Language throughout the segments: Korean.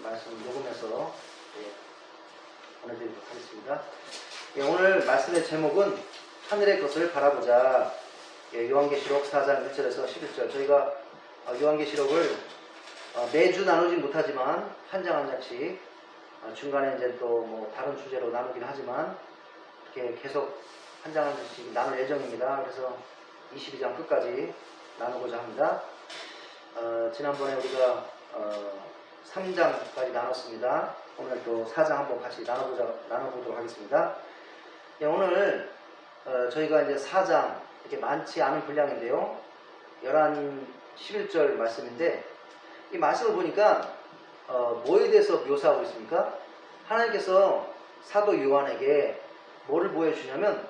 말씀 녹음해서 보내드리도록 하겠습니다. 오늘 말씀의 제목은 하늘의 것을 바라보자. 요한계시록 4장 1절에서 11절. 저희가 요한계시록을 매주 나누진 못하지만 한 장 한 장씩 중간에 이제 또 뭐 다른 주제로 나누긴 하지만 이렇게 계속 한 장 한 장씩 나눌 예정입니다. 그래서 22장 끝까지 나누고자 합니다. 지난번에 우리가 3장까지 나눴습니다. 오늘 또 4장 한번 같이 나눠보도록 하겠습니다. 오늘 저희가 이제 4장 이렇게 많지 않은 분량인데요. 11, 11절 말씀인데 이 말씀을 보니까 뭐에 대해서 묘사하고 있습니까? 하나님께서 사도 요한에게 뭐를 보여주냐면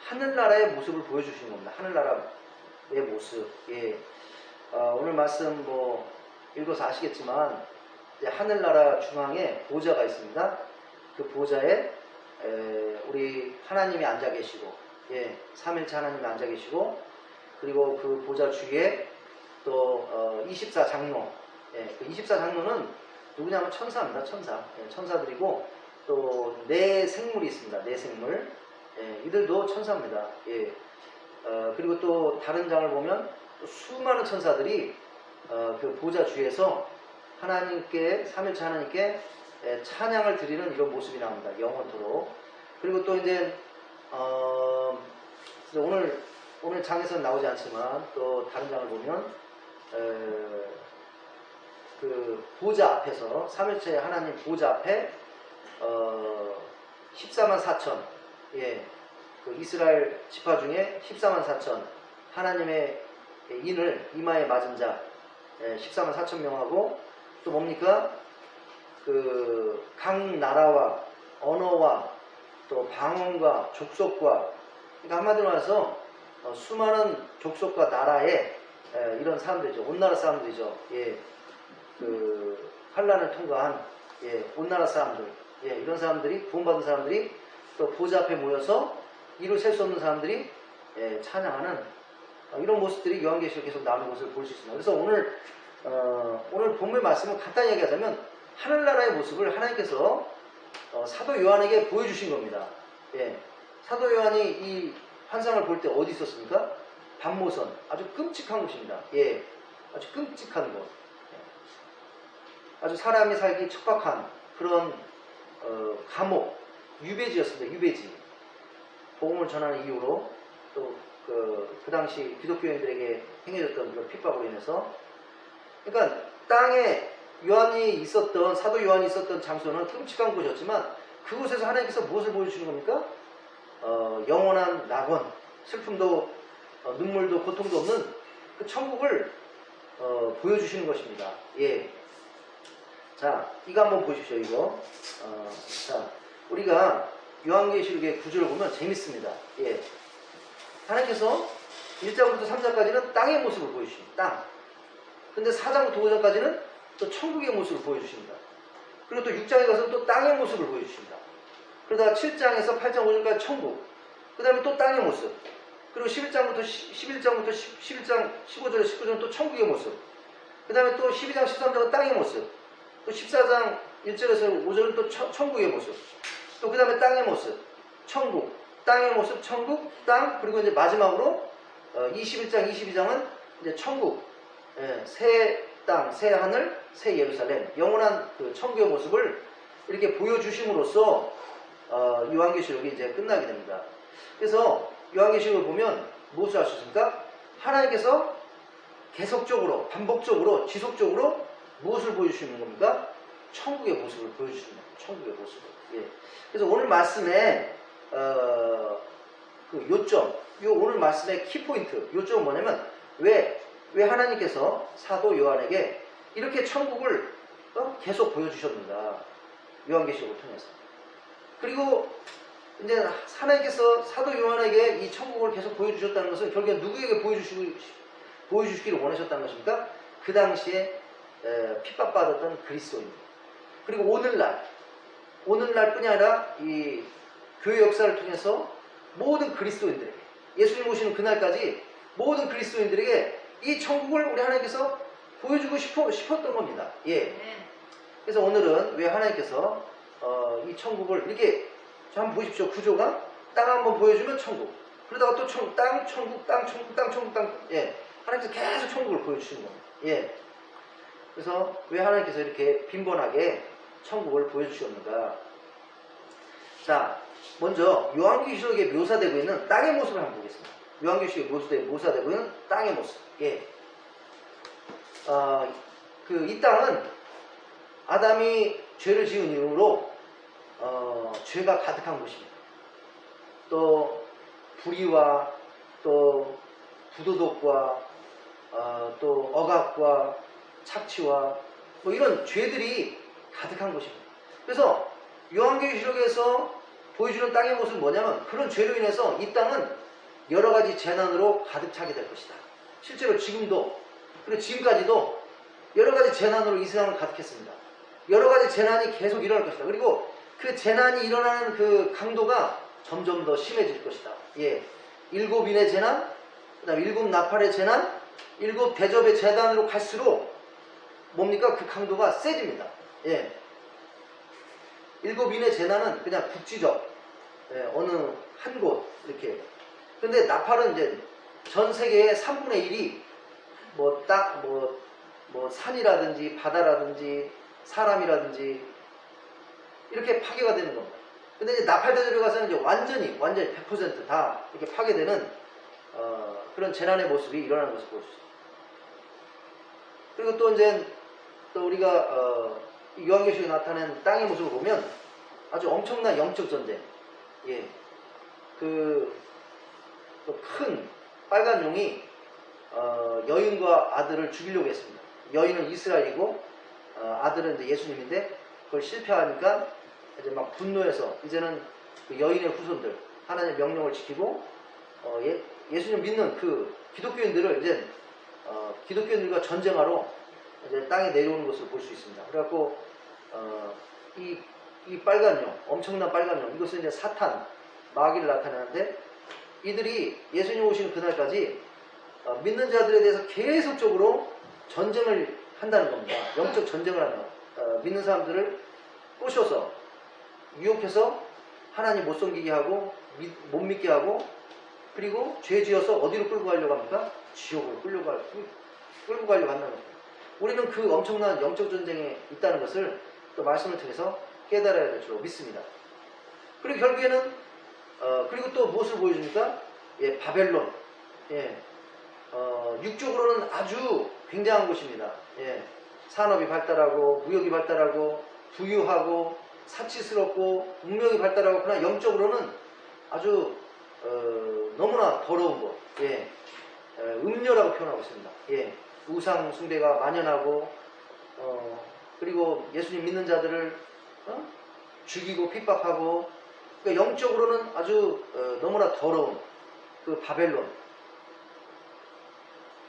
하늘나라의 모습을 보여주시는 겁니다. 하늘나라의 모습. 예. 오늘 말씀 뭐 읽어서 아시겠지만 이제 하늘나라 중앙에 보좌가 있습니다. 그 보좌에 우리 하나님이 앉아 계시고, 예, 삼일체 하나님이 앉아 계시고, 그리고 그 보좌 주위에 또 24장로, 예, 그 24장로는 누구냐면 천사입니다. 천사. 예, 천사들이고 또 네 생물이 있습니다. 네 생물. 예, 이들도 천사입니다. 예. 그리고 또 다른 장을 보면 또 수많은 천사들이 그 보좌 주위에서 하나님께, 삼일체 하나님께 찬양을 드리는 이런 모습이 나옵니다. 영원토록. 그리고 또 이제 오늘 장에서는 나오지 않지만 또 다른 장을 보면 그 보좌 앞에서 삼일체 하나님 보좌 앞에 14만 4천, 예, 그 이스라엘 지파 중에 14만 4천 하나님의 인을 이마에 맞은 자 14만 4천 명하고 또 뭡니까? 그 각 나라와 언어와 또 방언과 족속과, 그러니까 한마디로 말해서 수많은 족속과 나라의 이런 사람들이죠. 온 나라 사람들이죠. 예, 그 환란을 통과한 온 나라 사람들, 예, 이런 사람들이 구원받은 사람들이 또 보좌 앞에 모여서 이루 셀 수 없는 사람들이 찬양하는 이런 모습들이 요한계시록 계속 나오는 것을 볼 수 있습니다. 그래서 오늘 본문 말씀을 간단히 얘기하자면 하늘나라의 모습을 하나님께서 사도 요한에게 보여주신 겁니다. 예, 사도 요한이 이 환상을 볼 때 어디 있었습니까? 밤모선, 아주 끔찍한 곳입니다. 예, 아주 끔찍한 곳, 아주 사람이 살기 척박한 그런 감옥, 유배지였습니다. 유배지. 복음을 전하는 이유로 또 그 당시 기독교인들에게 행해졌던 그런 핍박으로 인해서, 그러니까 땅에 사도 요한이 있었던 장소는 끔찍한 곳이었지만 그곳에서 하나님께서 무엇을 보여주시는 겁니까? 영원한 낙원, 슬픔도 눈물도 고통도 없는 그 천국을 보여주시는 것입니다. 예. 자, 이거 한번 보십시오. 이거. 자, 우리가 요한계시록의 구절을 보면 재밌습니다. 예. 하나님께서 1장부터 3장까지는 땅의 모습을 보여주십니다. 땅. 근데 4장부터 5장까지는 또 천국의 모습을 보여주십니다. 그리고 또 6장에 가서 또 땅의 모습을 보여주십니다. 그러다가 7장에서 8장, 5장까지 천국. 그 다음에 또 땅의 모습. 그리고 11장, 15절에 19절은 또 천국의 모습. 그 다음에 또 12장, 13장은 땅의 모습. 또 14장 1절에서 5절은 또 천국의 모습. 또 그 다음에 땅의 모습. 천국. 땅의 모습, 천국, 땅. 그리고 이제 마지막으로 21장, 22장은 이제 천국. 예, 새 땅, 새 하늘, 새 예루살렘, 영원한 그 천국의 모습을 이렇게 보여주심으로써 요한계시록이 이제 끝나게 됩니다. 그래서 요한계시록을 보면 무엇을 할 수 있습니까? 하나님께서 계속적으로, 반복적으로, 지속적으로 무엇을 보여주시는 겁니까? 천국의 모습을 보여주시는 겁니다. 천국의 모습을. 예. 그래서 오늘 말씀의 그 요점, 오늘 말씀의 키포인트, 요점은 뭐냐면 왜 하나님께서 사도 요한에게 이렇게 천국을 계속 보여주셨는가? 요한계시록을 통해서. 그리고 이제 하나님께서 사도 요한에게 이 천국을 계속 보여주셨다는 것은 결국에 누구에게 보여주시기를 원하셨다는 것입니까? 그 당시에 핍박받았던 그리스도인들. 그리고 오늘날뿐이 아니라 이 교회 역사를 통해서 모든 그리스도인들에게, 예수님 오시는 그날까지 모든 그리스도인들에게 이 천국을 우리 하나님께서 보여주고 싶었던 겁니다. 예. 그래서 오늘은 왜 하나님께서 이 천국을 이렇게 한번 보십시오. 구조가 땅 한번 보여주면 천국. 그러다가 또 땅, 천국, 땅, 천국, 땅, 천국, 땅. 예. 하나님께서 계속 천국을 보여주시는 겁니다. 예. 그래서 왜 하나님께서 이렇게 빈번하게 천국을 보여주셨는가. 자, 먼저 요한계시록에 묘사되고 있는 땅의 모습을 한번 보겠습니다. 요한계시록에 묘사되고 있는 땅의 모습. 예. 이 땅은 아담이 죄를 지은 이후로 죄가 가득한 곳입니다. 또 불의와 또 부도덕과 또 억압과 착취와 뭐 이런 죄들이 가득한 곳입니다. 그래서 요한계시록에서 보여주는 땅의 모습은 뭐냐면 그런 죄로 인해서 이 땅은 여러 가지 재난으로 가득 차게 될 것이다. 실제로 지금도 그리고 지금까지도 여러 가지 재난으로 이 세상을 가득했습니다. 여러 가지 재난이 계속 일어날 것이다. 그리고 그 재난이 일어나는 그 강도가 점점 더 심해질 것이다. 예. 7인의 재난, 그 다음에 7 나팔의 재난, 7 대접의 재난으로 갈수록 뭡니까? 그 강도가 세집니다. 예. 7인의 재난은 그냥 국지적, 예, 어느 한 곳, 이렇게. 근데 나팔은 이제 전 세계의 3분의 1이 뭐 산이라든지 바다라든지 사람이라든지 이렇게 파괴가 되는 겁니다. 근데 이제 나팔 대접에 가서는 이제 완전히 100% 다 이렇게 파괴되는 그런 재난의 모습이 일어나는 것을 볼 수 있습니다. 그리고 또 이제 또 우리가 요한계시록에 나타낸 땅의 모습을 보면 아주 엄청난 영적 전쟁, 예, 큰 빨간 용이 여인과 아들을 죽이려고 했습니다. 여인은 이스라엘이고 아들은 이제 예수님인데 그걸 실패하니까 이제 막 분노해서 이제는 그 여인의 후손들 하나님의 명령을 지키고 예수님 믿는 그 기독교인들을 이제 기독교인들과 전쟁하러 이제 땅에 내려오는 것을 볼 수 있습니다. 그래갖고 이 빨간 용, 엄청난 빨간 용, 이것은 이제 사탄, 마귀를 나타내는데 이들이 예수님 오시는 그날까지 믿는 자들에 대해서 계속적으로 전쟁을 한다는 겁니다. 영적 전쟁을 하면 믿는 사람들을 꼬셔서 유혹해서 하나님 못 섬기게 하고 못 믿게 하고 그리고 죄 지어서 어디로 끌고 가려고 합니까? 지옥으로 끌고 가려고 한다는 겁니다. 우리는 그 엄청난 영적 전쟁에 있다는 것을 또 말씀을 통해서 깨달아야 될 줄 믿습니다. 그리고 결국에는 그리고 또 무엇을 보여줍니까? 예, 바벨론. 예, 육적으로는 아주 굉장한 곳입니다. 예, 산업이 발달하고 무역이 발달하고 부유하고 사치스럽고 문명이 발달하고 그러나 영적으로는 아주 너무나 더러운 곳. 예, 음녀라고 표현하고 있습니다. 예, 우상 숭배가 만연하고 그리고 예수님 믿는 자들을 죽이고 핍박하고 그러니까 영적으로는 아주 너무나 더러운 그 바벨론.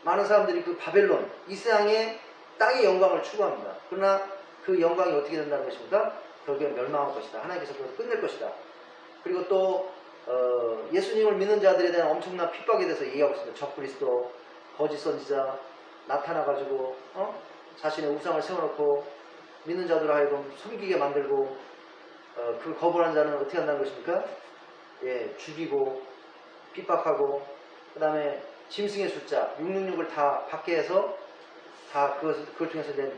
많은 사람들이 그 바벨론, 이 세상의 땅의 영광을 추구합니다. 그러나 그 영광이 어떻게 된다는 것입니까? 결국엔 멸망할 것이다. 하나님께서 그것을 끝낼 것이다. 그리고 또 예수님을 믿는 자들에 대한 엄청난 핍박에 대해서 얘기하고 있습니다. 적그리스도, 거짓 선지자 나타나가지고 자신의 우상을 세워놓고 믿는 자들을 하여금 섬기게 만들고 그 거부하는 자는 어떻게 한다는 것입니까? 예, 죽이고 핍박하고 그 다음에 짐승의 숫자 666을 다 밖에 해서 다 그걸 통해서 이제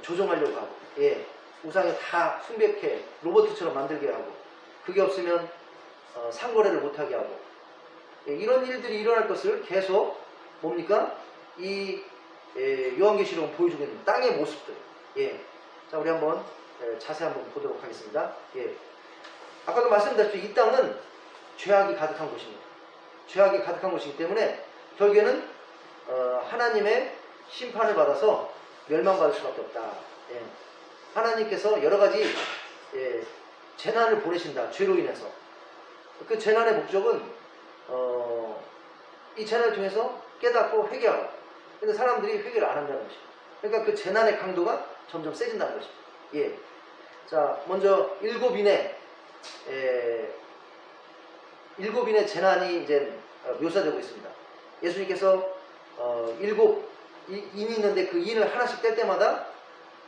조종하려고 하고 예, 우상에 다 숭배케 로봇처럼 만들게 하고 그게 없으면 상거래를 못하게 하고 예, 이런 일들이 일어날 것을 계속 뭡니까? 이 요한계시록은 보여주고 있는 땅의 모습들. 예. 자, 우리 한번 자세히 한번 보도록 하겠습니다. 예. 아까도 말씀드렸죠. 이 땅은 죄악이 가득한 곳입니다. 죄악이 가득한 곳이기 때문에 결국에는 하나님의 심판을 받아서 멸망받을 수밖에 없다. 예. 하나님께서 여러 가지 재난을 보내신다. 죄로 인해서. 그 재난의 목적은 이 재난을 통해서 깨닫고 회개하고. 근데 사람들이 회개를 안 한다는 것입니다. 그러니까 그 재난의 강도가 점점 세진다는 것입니다. 예. 자, 먼저 7인의 재난이 이제 묘사되고 있습니다. 예수님께서 7 인이 있는데 그 인을 하나씩 뗄 때마다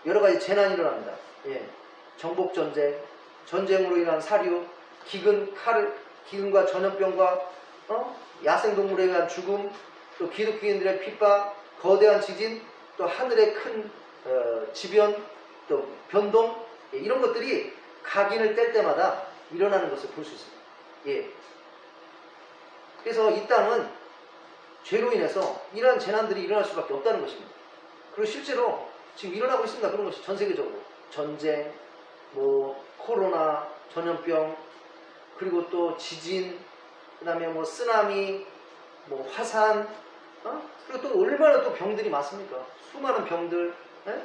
여러 가지 재난이 일어납니다. 예. 정복 전쟁, 전쟁으로 인한 사류, 기근과 전염병과 야생동물에 의한 죽음, 또 기독교인들의 핍박, 거대한 지진, 또 하늘의 큰 지변, 또 변동, 예, 이런 것들이 각인을 뗄 때마다 일어나는 것을 볼 수 있습니다. 예. 그래서 이 땅은 죄로 인해서 이러한 재난들이 일어날 수밖에 없다는 것입니다. 그리고 실제로 지금 일어나고 있습니다. 그런 것이 전 세계적으로. 전쟁, 코로나, 전염병, 그리고 또 지진, 그 다음에 쓰나미, 화산, 그리고 또 얼마나 또 병들이 많습니까? 수많은 병들, 예?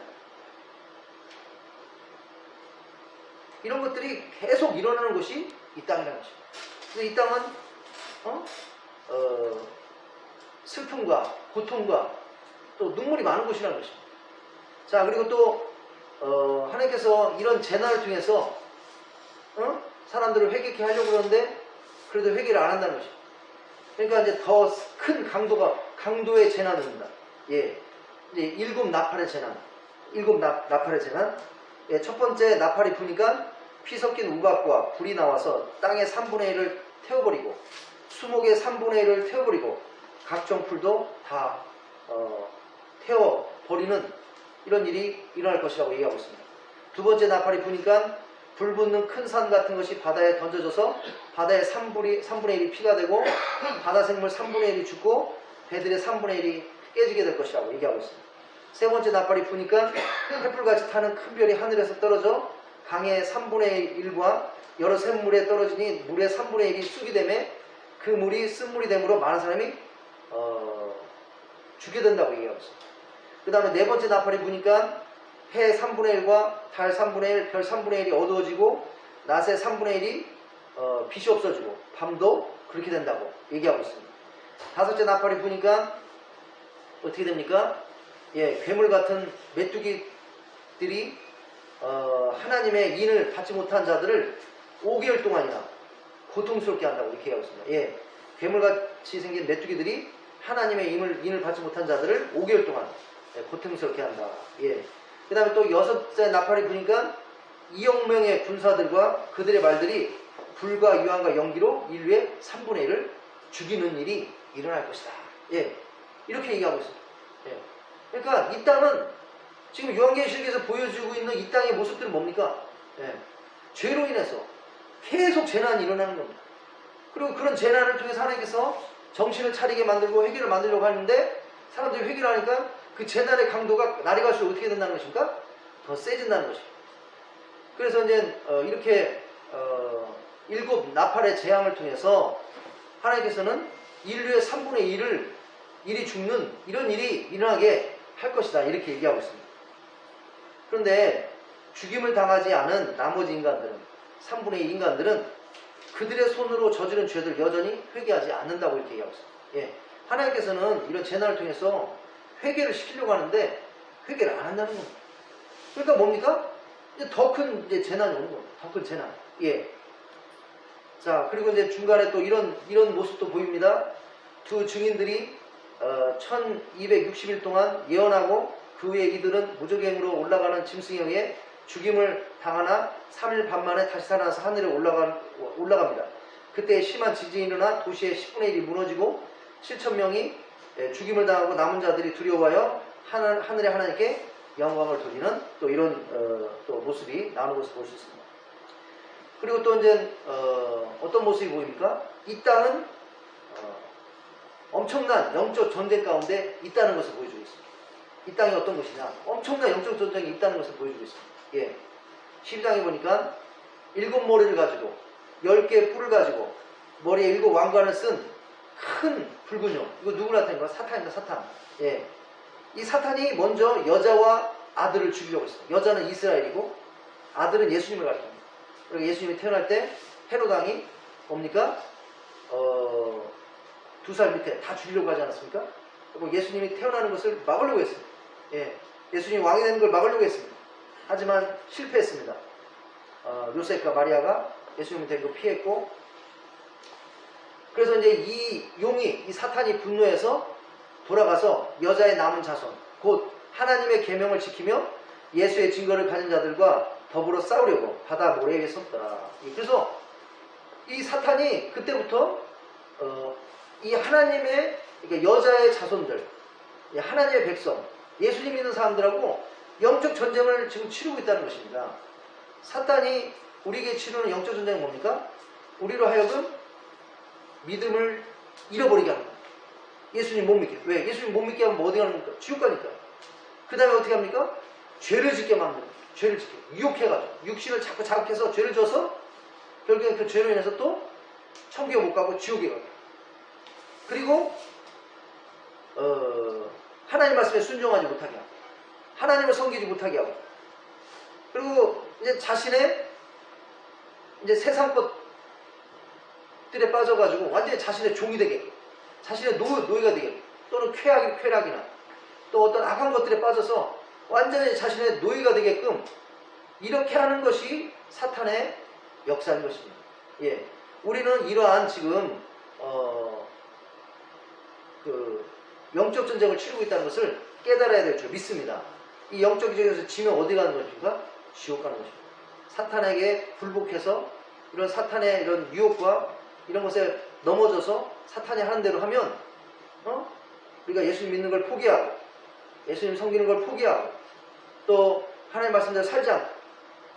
이런 것들이 계속 일어나는 것이 이 땅이라는 것입니다. 그래서 이 땅은 슬픔과 고통과 또 눈물이 많은 곳이라는 것입니다. 자, 그리고 또 하나님께서 이런 재난을 통해서 사람들을 회개케 하려고 그러는데 그래도 회개를 안 한다는 것입니다. 그러니까 이제 더 큰 강도의 재난입니다. 예, 이제 7 나팔의 재난, 7 나팔의 재난. 예, 첫 번째 나팔이 부니까 피 섞인 우박과 불이 나와서 땅의 3분의 1을 태워버리고 수목의 3분의 1을 태워버리고 각종 풀도 다 태워버리는 이런 일이 일어날 것이라고 얘기하고 있습니다. 두 번째 나팔이 부니까 불 붙는 큰 산 같은 것이 바다에 던져져서 바다의 3분의 1이 피가 되고 바다 생물 3분의 1이 죽고 배들의 3분의 1이 깨지게 될 것이라고 얘기하고 있습니다. 세 번째 나팔이 부니까 횃불같이 타는 큰 별이 하늘에서 떨어져 강의 3분의 1과 여러 샘물에 떨어지니 물의 3분의 1이 쑥이 되매 그 물이 쓴물이 되므로 많은 사람이 죽게 된다고 얘기하고 있습니다. 그 다음에 네 번째 나팔이 부니까 해 3분의 1과 달 3분의 1, 별 3분의 1이 어두워지고 낮의 3분의 1이 빛이 없어지고 밤도 그렇게 된다고 얘기하고 있습니다. 다섯째 나팔이 부니까 어떻게 됩니까? 예, 괴물 같은 메뚜기들이 하나님의 인을 받지 못한 자들을 5개월 동안이나 고통스럽게 한다고 이렇게 얘기하고 있습니다. 예, 괴물같이 생긴 메뚜기들이 하나님의 인을 받지 못한 자들을 5개월 동안 고통스럽게 한다. 예. 그 다음에 또 여섯째 나팔이 부니까 2억 명의 군사들과 그들의 말들이 불과 유황과 연기로 인류의 3분의 1을 죽이는 일이 일어날 것이다. 예. 이렇게 얘기하고 있습니다. 예. 그러니까 이 땅은 지금 요한계시록에서 보여주고 있는 이 땅의 모습들은 뭡니까? 예. 죄로 인해서 계속 재난이 일어나는 겁니다. 그리고 그런 재난을 통해서 하나님께서 정신을 차리게 만들고 회개를 만들려고 하는데 사람들이 회개를 하니까 그 재난의 강도가 날이 갈수록 어떻게 된다는 것입니까? 더 세진다는 것입니다. 그래서 이제 이렇게 7 나팔의 재앙을 통해서 하나님께서는 인류의 3분의 1이 죽는 이런 일이 일어나게 할 것이다. 이렇게 얘기하고 있습니다. 그런데 죽임을 당하지 않은 나머지 인간들은 3분의 1 인간들은 그들의 손으로 저지른 죄들 여전히 회개하지 않는다고 이렇게 얘기하고 있습니다. 예. 하나님께서는 이런 재난을 통해서 회개를 시키려고 하는데 회개를 안 한다는 겁니다. 그러니까 뭡니까? 이제 더 큰 재난이 오는 겁니다. 더 큰 재난. 예. 자, 그리고 이제 중간에 또 이런 모습도 보입니다. 두 증인들이 1260일 동안 예언하고 그 후에 이들은 무적행으로 올라가는 짐승에 의해 죽임을 당하나 3일 반 만에 다시 살아나서 하늘에 올라갑니다. 그때 심한 지진이 일어나 도시의 10분의 1이 무너지고 7,000명이 죽임을 당하고 남은 자들이 두려워하여 하늘의 하나님께 영광을 돌리는 또 이런 또 모습이 나오는 것을 볼 수 있습니다. 그리고 또 이제 어떤 모습이 보입니까? 이 땅은 엄청난 영적 전쟁 가운데 있다는 것을 보여주고 있습니다. 이 땅이 어떤 것이냐? 엄청난 영적 전쟁이 있다는 것을 보여주고 있습니다. 예. 12장에 보니까 7 머리를 가지고 10개의 뿔을 가지고 머리에 7 왕관을 쓴 큰 붉은 용. 이거 누구 나타낸가? 사탄입니다. 사탄. 예. 이 사탄이 먼저 여자와 아들을 죽이려고 했어요. 여자는 이스라엘이고 아들은 예수님을 가리킵니다. 그리고 예수님이 태어날 때 헤롯 왕이 뭡니까? 2살 밑에 다 죽이려고 하지 않았습니까? 그리고 예수님이 태어나는 것을 막으려고 했습니다. 예. 예수님이 왕이 되는 걸 막으려고 했습니다. 하지만 실패했습니다. 요셉과 마리아가 예수님을 데리고 피했고, 그래서 이제 이 사탄이 분노해서 돌아가서 여자의 남은 자손, 곧 하나님의 계명을 지키며 예수의 증거를 가진 자들과 더불어 싸우려고 바다 모래에 섰더라. 그래서 이 사탄이 그때부터 이 하나님의 그러니까 여자의 자손들, 하나님의 백성, 예수님 믿는 사람들하고 영적 전쟁을 지금 치르고 있다는 것입니다. 사탄이 우리에게 치르는 영적 전쟁은 뭡니까? 우리로 하여금 믿음을 잃어버리게 합니다. 예수님 못 믿게. 왜? 예수님 못 믿게 하면 뭐 어디 가는 겁니까? 지옥 가니까. 그 다음에 어떻게 합니까? 죄를 짓게 만듭니다. 죄를 짓게. 유혹해가지고. 육신을 자꾸 자극해서 죄를 져서 결국엔 그 죄로 인해서 또 천국에 못 가고 지옥에 가고. 그리고 하나님 말씀에 순종하지 못하게 하고. 하나님을 섬기지 못하게 하고. 그리고 이제 자신의 이제 세상 것들에 빠져가지고 완전히 자신의 종이 되게, 자신의 노예가 되게, 또는 쾌락이나 또 어떤 악한 것들에 빠져서 완전히 자신의 노예가 되게끔 이렇게 하는 것이 사탄의 역사인 것입니다. 예, 우리는 이러한 지금 그 영적 전쟁을 치르고 있다는 것을 깨달아야 될 줄 믿습니다. 이 영적 전쟁에서 지면 어디 가는 것입니까? 지옥 가는 것입니다. 사탄에게 굴복해서 이런 사탄의 이런 유혹과 이런 것에 넘어져서 사탄이 하는 대로 하면 우리가 예수님 믿는 걸 포기하고 예수님 섬기는 걸 포기하고 또 하나님 말씀대로 살지 않고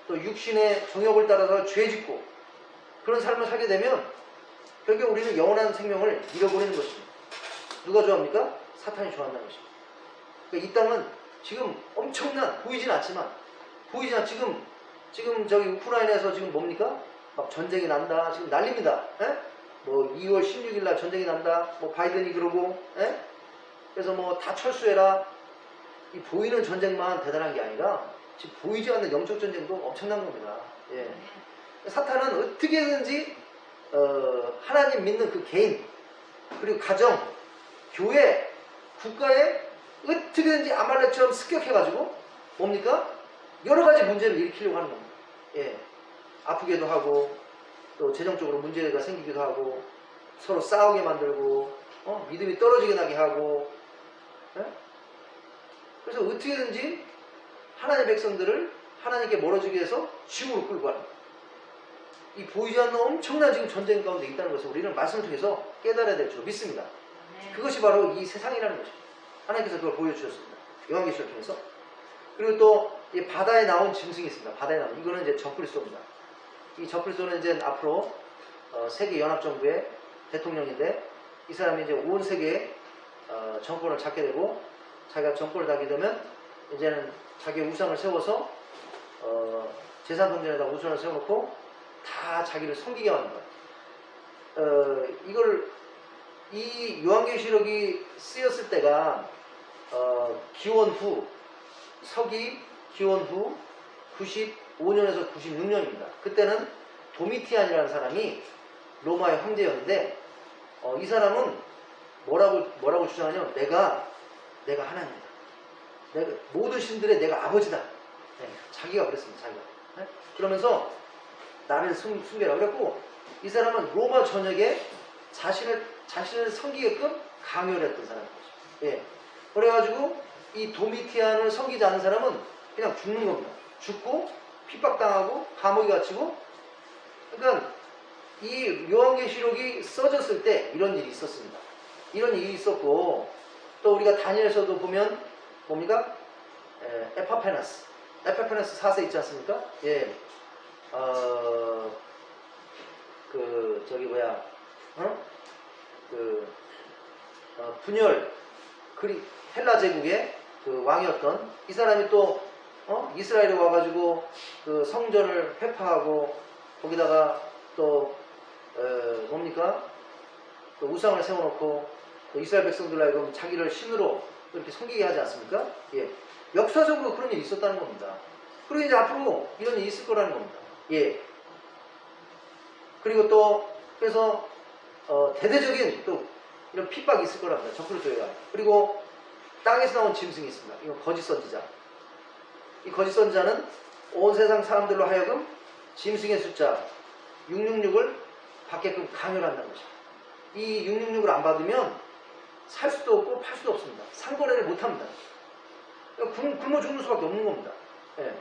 또 육신의 정욕을 따라서 죄짓고 그런 삶을 살게 되면 결국 우리는 영원한 생명을 잃어버리는 것입니다. 누가 좋아합니까? 사탄이 좋아한다는 것입니다. 그러니까 이 땅은 지금 엄청난 보이진 않지만 지금 저기 우크라이나에서 지금 뭡니까? 막 전쟁이 난다. 지금 난립니다. 에? 뭐 2월 16일 날 전쟁이 난다. 뭐 바이든이 그러고, 에? 그래서 뭐 다 철수해라. 이 보이는 전쟁만 대단한 게 아니라 지금 보이지 않는 영적 전쟁도 엄청난 겁니다. 예. 사탄은 어떻게든지 하나님 믿는 그 개인 그리고 가정, 교회, 국가에 어떻게든지 아말렉처럼 습격해가지고 뭡니까? 여러 가지 문제를 일으키려고 하는 겁니다. 예. 아프게도 하고 또 재정적으로 문제가 생기기도 하고 서로 싸우게 만들고 믿음이 떨어지게 나게 하고 예? 그래서 어떻게든지 하나님의 백성들을 하나님께 멀어지게 해서 지옥으로 끌고 가는 거예요. 이 보이지 않는 엄청난 지금 전쟁 가운데 있다는 것을 우리는 말씀을 통해서 깨달아야 될 줄 믿습니다. 그것이 바로 이 세상이라는 것입니다. 하나님께서 그걸 보여주셨습니다. 요한계시를 통해서. 그리고 또 이 바다에 나온 짐승이 있습니다. 바다에 나온 이거는 이제 저크리스도입니다. 이 저크리스도는 이제 앞으로 세계 연합정부의 대통령인데 이 사람이 이제 온 세계에 정권을 잡게 되고 자기가 정권을 잡게 되면 이제는 자기의 우상을 세워서 재산 동전에다 우상을 세워놓고 다 자기를 섬기게 하는 거예요. 이 요한계시록이 쓰였을 때가 서기 기원 후 95년에서 96년입니다. 그때는 도미티안이라는 사람이 로마의 황제였는데 이 사람은 뭐라고 주장하냐면 내가 하나님이다. 모든 신들의 내가 아버지다. 네, 자기가 그랬습니다. 자기가. 네? 그러면서 나를 숨겨라. 그랬고 이 사람은 로마 전역에 자신을 섬기게끔 강요를 했던 사람인 거죠. 예. 그래가지고 이 도미티안을 섬기지 않는 사람은 그냥 죽는 겁니다. 죽고 핍박당하고 감옥에 갇히고 그러니까 이 요한계시록이 써졌을 때 이런 일이 있었습니다. 이런 일이 있었고 또 우리가 다니엘서도 보면 뭡니까? 에파페나스 4세 있지 않습니까? 예. 분열 헬라 제국의 그 왕이었던 이 사람이 또 이스라엘에 와가지고 그 성전을 회파하고 거기다가 또 뭡니까? 또 우상을 세워놓고 또 이스라엘 백성들 하여금 자기를 신으로 이렇게 섬기게 하지 않습니까? 예. 역사적으로 그런 일이 있었다는 겁니다. 그리고 이제 앞으로 이런 일이 있을 거라는 겁니다. 예. 그리고 또 그래서 대대적인 또 이런 핍박이 있을 거랍니다. 저크리스도가. 그리고 땅에서 나온 짐승이 있습니다. 이건 거짓 선지자. 이 거짓 선지자는 온 세상 사람들로 하여금 짐승의 숫자 666을 받게끔 강요를 한다는 것입니다. 이 666을 안 받으면 살 수도 없고 팔 수도 없습니다. 상거래를 못 합니다. 굶어 죽는 수밖에 없는 겁니다. 예.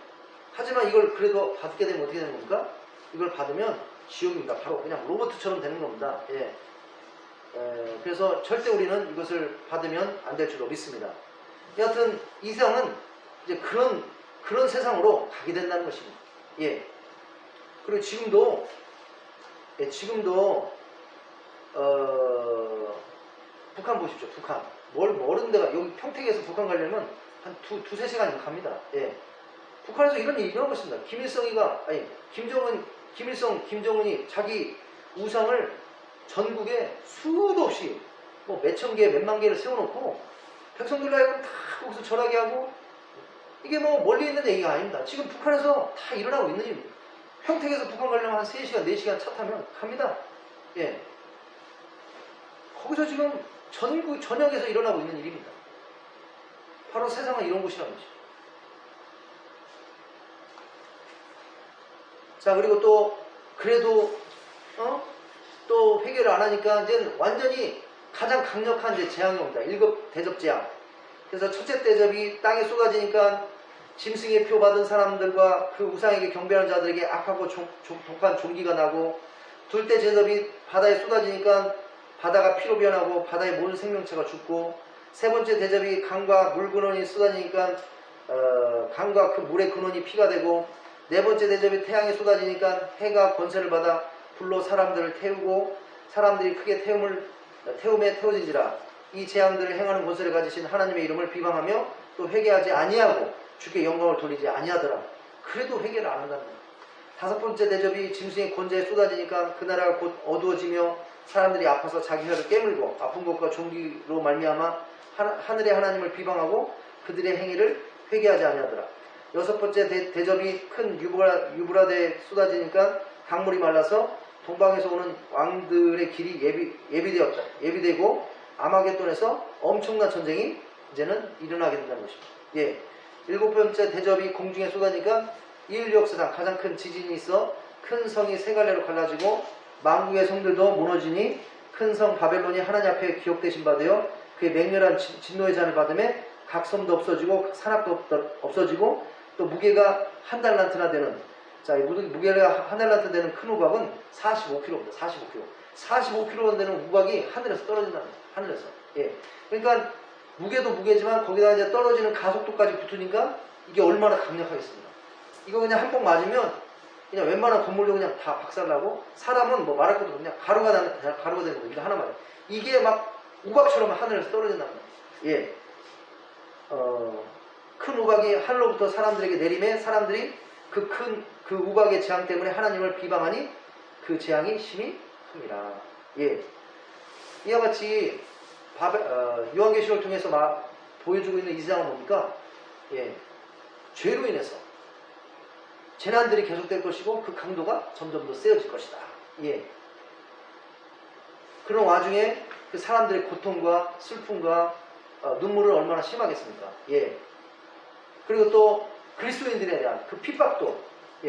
하지만 이걸 그래도 받게 되면 어떻게 되는 겁니까? 이걸 받으면 지옥입니다. 바로 그냥 로봇처럼 되는 겁니다. 예. 그래서 절대 우리는 이것을 받으면 안 될 줄로 믿습니다. 여하튼 이 세상은 이제 그런 세상으로 가게 된다는 것입니다. 예. 그리고 지금도 북한 보십시오. 북한 모르는 데가 여기 평택에서 북한 가려면 한 두세 시간이면 갑니다. 예. 북한에서 이런 일이 일어나고 있습니다. 김정은이 자기 우상을 전국에 수도 없이 뭐 몇천 개, 몇만 개를 세워놓고 백성들 하여금 다 거기서 절하게 하고 이게 뭐 멀리 있는 얘기가 아닙니다. 지금 북한에서 다 일어나고 있는 일입니다. 평택에서 북한 가려면 한 3시간, 4시간 차 타면 갑니다. 예. 거기서 지금 전역에서 일어나고 있는 일입니다. 바로 세상은 이런 곳이라는 것이죠. 자, 그리고 또 그래도 또 회개를 안 하니까 이제 완전히 가장 강력한 이제 재앙이 옵니다. 1급 대접 재앙. 그래서 첫째 대접이 땅에 쏟아지니까 짐승의 표 받은 사람들과 그 우상에게 경배하는 자들에게 악하고 독한 종기가 나고, 둘째 대접이 바다에 쏟아지니까 바다가 피로 변하고 바다의 모든 생명체가 죽고, 세 번째 대접이 강과 물 근원이 쏟아지니까 강과 그 물의 근원이 피가 되고, 네 번째 대접이 태양에 쏟아지니까 해가 권세를 받아 불로 사람들을 태우고 사람들이 크게 태움에 태워진지라. 이 재앙들을 행하는 권세를 가지신 하나님의 이름을 비방하며 또 회개하지 아니하고 주께 영광을 돌리지 아니하더라. 그래도 회개를 안 한다는 거예요. 다섯 번째 대접이 짐승의 권세에 쏟아지니까 그 나라가 곧 어두워지며 사람들이 아파서 자기 혀를 깨물고 아픈 것과 종기로 말미암아 하늘의 하나님을 비방하고 그들의 행위를 회개하지 아니하더라. 여섯 번째 대접이 큰 유브라데에 쏟아지니까 강물이 말라서 동방에서 오는 왕들의 길이 예비되고 아마겟돈에서 엄청난 전쟁이 이제는 일어나게 된다는 것입니다. 예. 일곱 번째 대접이 공중에 쏟아지니까 인류 역사상 가장 큰 지진이 있어 큰 성이 세 갈래로 갈라지고 만국의 성들도 무너지니 큰 성 바벨론이 하나님 앞에 기억되신 바 되어 그의 맹렬한 진노의 잔을 받음에 각 섬도 없어지고 산악도 없어지고 또 무게가 한 달란트나 되는, 자, 무게가 한 달란트 되는 큰 우박은 45kg입니다. 45kg. 45kg 되는 우박이 하늘에서 떨어진다는 거예요. 하늘에서. 예. 그러니까 무게도 무게지만 거기다 이제 떨어지는 가속도까지 붙으니까 이게 얼마나 강력하겠습니까? 이거 그냥 한 번 맞으면 그냥 웬만한 건물도 그냥 다 박살나고, 사람은 뭐 말할 것도 그냥 가루가 되는 거예요. 이거 하나 맞아요. 이게 막 우박처럼 하늘에서 떨어진다는 거예요. 예. 큰 우박이 하늘로부터 사람들에게 내림에 사람들이 그 우박의 재앙 때문에 하나님을 비방하니 그 재앙이 심히 큽니다. 예. 이와 같이 요한계시록을 통해서 보여주고 있는 이 세상은 뭡니까? 예. 죄로 인해서 재난들이 계속될 것이고 그 강도가 점점 더 세어질 것이다. 예. 그런 와중에 그 사람들의 고통과 슬픔과 눈물은 얼마나 심하겠습니까? 예. 그리고 또 그리스도인들에 대한 그 핍박도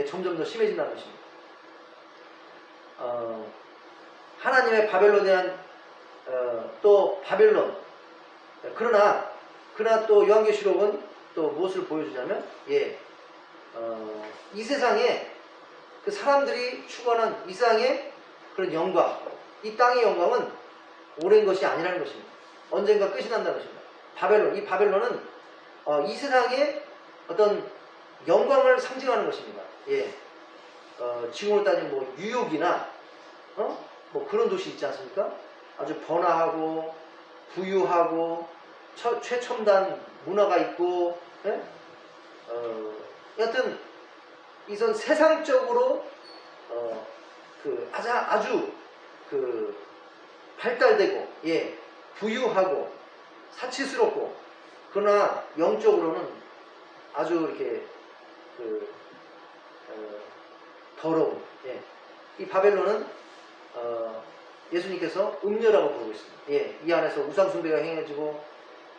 점점 더 심해진다는 것입니다. 하나님의 바벨론에 대한 또 바벨론. 그러나 또 요한계시록은 또 무엇을 보여주냐면, 이 세상에 그 사람들이 추구하는 이 세상의 그런 영광, 이 땅의 영광은 오랜 것이 아니라는 것입니다. 언젠가 끝이 난다는 것입니다. 이 바벨론은 이 세상의 어떤 영광을 상징하는 것입니다. 예. 지금으로 따지면 뭐 뉴욕이나 뭐 그런 도시 있지 않습니까? 아주 번화하고 부유하고 최첨단 문화가 있고, 예? 여하튼 이선 세상적으로 아주 발달되고, 예, 부유하고 사치스럽고, 그러나 영적으로는 아주 이렇게 더러운, 예. 이 바벨론은 예수님께서 음녀라고 부르고 있습니다. 예. 이 안에서 우상숭배가 행해지고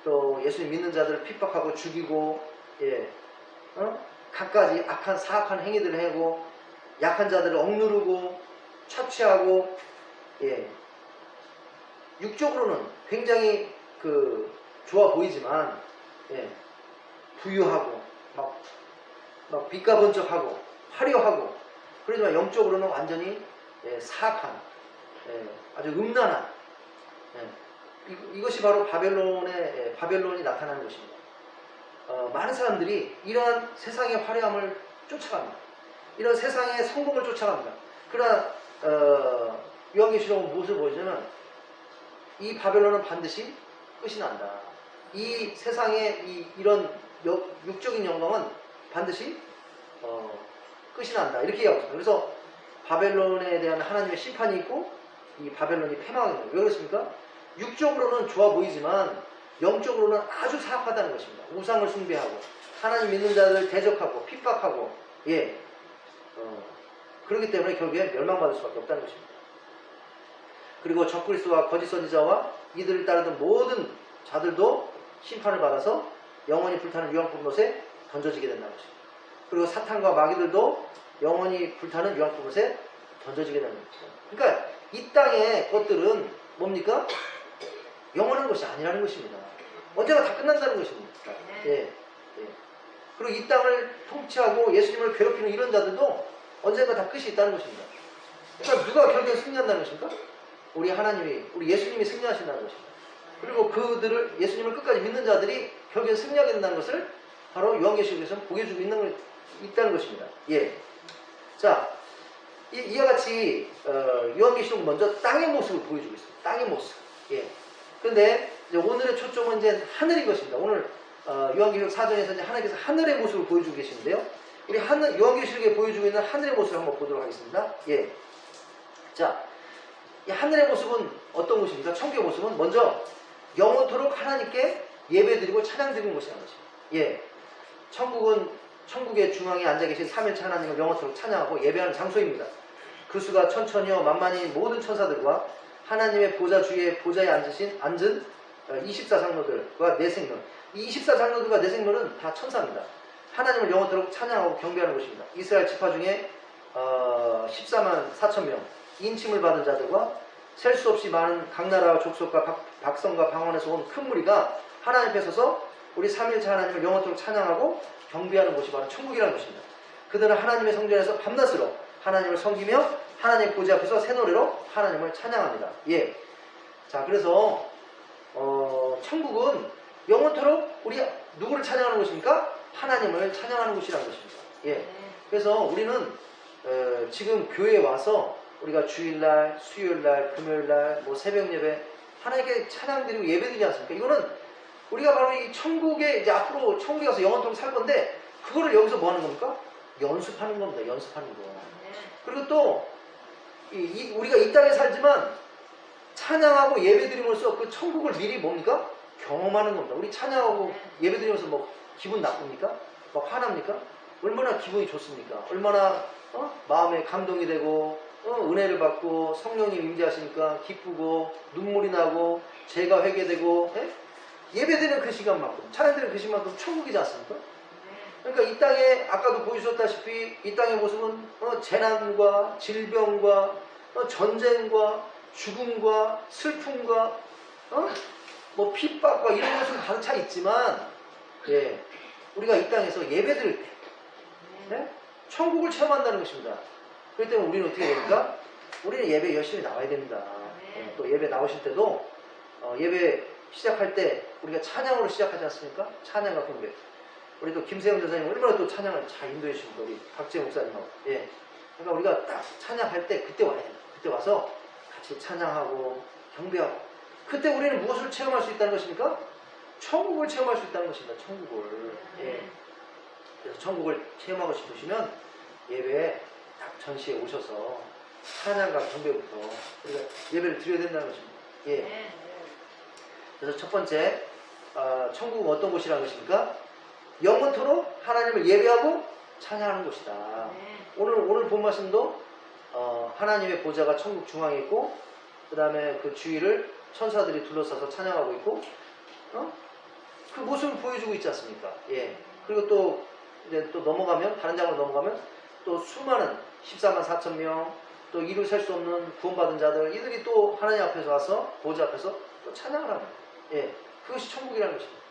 또 예수님 믿는 자들을 핍박하고 죽이고, 예. 갖가지 악한 사악한 행위들을 하고 약한 자들을 억누르고 착취하고, 예. 육적으로는 굉장히 좋아 보이지만, 예. 부유하고 막 막 빛과 번쩍하고 화려하고, 그러지만 영적으로는 완전히 사악한, 아주 음란한, 이것이 바로 바벨론이 나타나는 것입니다. 많은 사람들이 이러한 세상의 화려함을 쫓아갑니다. 이런 세상의 성공을 쫓아갑니다. 그러나 요한계시록은 무엇을 보여주냐면 이 바벨론은 반드시 끝이 난다. 이 세상의 이런 육적인 영광은 반드시 끝이 난다. 이렇게 얘기하고 있습니다. 그래서 바벨론에 대한 하나님의 심판이 있고 이 바벨론이 패망하게 됩니다. 왜 그렇습니까? 육적으로는 좋아 보이지만 영적으로는 아주 사악하다는 것입니다. 우상을 숭배하고 하나님 믿는 자들을 대적하고 핍박하고, 그렇기 때문에 결국에 멸망받을 수밖에 없다는 것입니다. 그리고 적그리스도와 거짓 선지자와 이들을 따르던 모든 자들도 심판을 받아서 영원히 불타는 유황불못에 던져지게 된다는 것입니다. 그리고 사탄과 마귀들도 영원히 불타는 유황불못에 던져지게 되는 것입니다. 그러니까 이 땅의 것들은 뭡니까? 영원한 것이 아니라는 것입니다. 언제가 다 끝난다는 것입니다. 그리고 이 땅을 통치하고 예수님을 괴롭히는 이런 자들도 언젠가 다 끝이 있다는 것입니다. 그러니까 누가 결국에 승리한다는 것입니까? 우리 하나님이, 우리 예수님이 승리하신다는 것입니다. 그리고 그들을, 예수님을 끝까지 믿는 자들이 결국에 승리하게 된다는 것을 바로 요한계시록에서는 보여주고 있다는 것입니다. 자, 이와 같이 요한계시록은 먼저 땅의 모습을 보여주고 있습니다. 땅의 모습. 그런데 오늘의 초점은 이제 하늘인 것입니다. 오늘 요한계시록 4장에서 이제 하나님께서 하늘의 모습을 보여주고 계시는데요. 우리 요한계시록에 보여주고 있는 하늘의 모습을 한번 보도록 하겠습니다. 자, 이 하늘의 모습은 어떤 모습입니까? 천국의 모습은 먼저 영원토록 하나님께 예배드리고 찬양드리는 것이라는 것입니다. 천국의 중앙에 앉아 계신 삼일체 하나님을 영원토록 찬양하고 예배하는 장소입니다. 그 수가 천천히요 만만히 모든 천사들과 하나님의 보좌 주위에 보좌에 앉은 24장로들과 네 생명. 이 24장로들과 네 생명은 다 천사입니다. 하나님을 영원토록 찬양하고 경배하는 것입니다. 이스라엘 지파 중에 14만 4천 명 인침을 받은 자들과 셀 수 없이 많은 각 나라와 족속과 박성과 방언에서 온 큰 무리가 하나님 앞에 서서 우리 삼일체 하나님을 영원토록 찬양하고 경배하는 곳이 바로 천국이라는 것입니다. 그들은 하나님의 성전에서 밤낮으로 하나님을 섬기며 하나님의 보좌 앞에서 새 노래로 하나님을 찬양합니다. 자, 그래서 천국은 영원토록 우리 누구를 찬양하는 곳입니까? 하나님을 찬양하는 곳이라는 것입니다. 그래서 우리는 지금 교회에 와서 우리가 주일날, 수요일날, 금요일날, 새벽 예배 하나님께 찬양드리고 예배드리지 않습니까? 이거는 우리가 바로 이 천국에 이제 앞으로 천국에 가서 영원토록 살 건데 그거를 여기서 뭐 하는 겁니까? 연습하는 겁니다. 연습하는 거. 그리고 또 우리가 이 땅에 살지만 찬양하고 예배드림으로써 그 천국을 미리 뭡니까? 경험하는 겁니다. 우리 찬양하고 예배드리면서 기분 나쁩니까? 화납니까? 얼마나 기분이 좋습니까? 얼마나 마음에 감동이 되고 은혜를 받고 성령님 임재하시니까 기쁘고 눈물이 나고 죄가 회개되고 예배드리는 그 시간만큼 찬양드리는 그 시간만큼 천국이지 않습니까? 그러니까 이 땅에 아까도 보여주셨다시피 이 땅의 모습은 재난과 질병과 전쟁과 죽음과 슬픔과 핍박과 이런 것은 가득 차 있지만 우리가 이 땅에서 예배드릴 때 천국을 체험한다는 것입니다. 그렇기 때문에 우리는 어떻게 됩니까? 우리는 예배 열심히 나와야 됩니다. 또 예배 나오실 때도 예배 시작할 때 우리가 찬양으로 시작하지 않습니까? 찬양과 경배. 우리 또 김세영 전사님 얼마나 또 찬양을 잘 인도해 주십니까? 우리 박재 목사님하고. 그러니까 우리가 딱 찬양할 때 그때 와야 됩니다. 그때 와서 같이 찬양하고 경배하고. 그때 우리는 무엇을 체험할 수 있다는 것입니까? 천국을 체험할 수 있다는 것입니다. 천국을. 그래서 천국을 체험하고 싶으시면 예배에 딱 전시에 오셔서 찬양과 경배부터 우리가 예배를 드려야 된다는 것입니다. 그래서 첫 번째, 천국은 어떤 곳이라는 것입니까? 영원토록 하나님을 예배하고 찬양하는 곳이다. 오늘 본 말씀도 하나님의 보좌가 천국 중앙에 있고 그 다음에 그 주위를 천사들이 둘러싸서 찬양하고 있고 그 모습을 보여주고 있지 않습니까? 그리고 또 이제 또 넘어가면 다른 장으로 넘어가면 또 수많은 14만 4천 명 또 이루 셀 수 없는 구원받은 자들 이들이 또 하나님 앞에서 와서 보좌 앞에서 또 찬양을 합니다. 그것이 천국이라는 것입니다.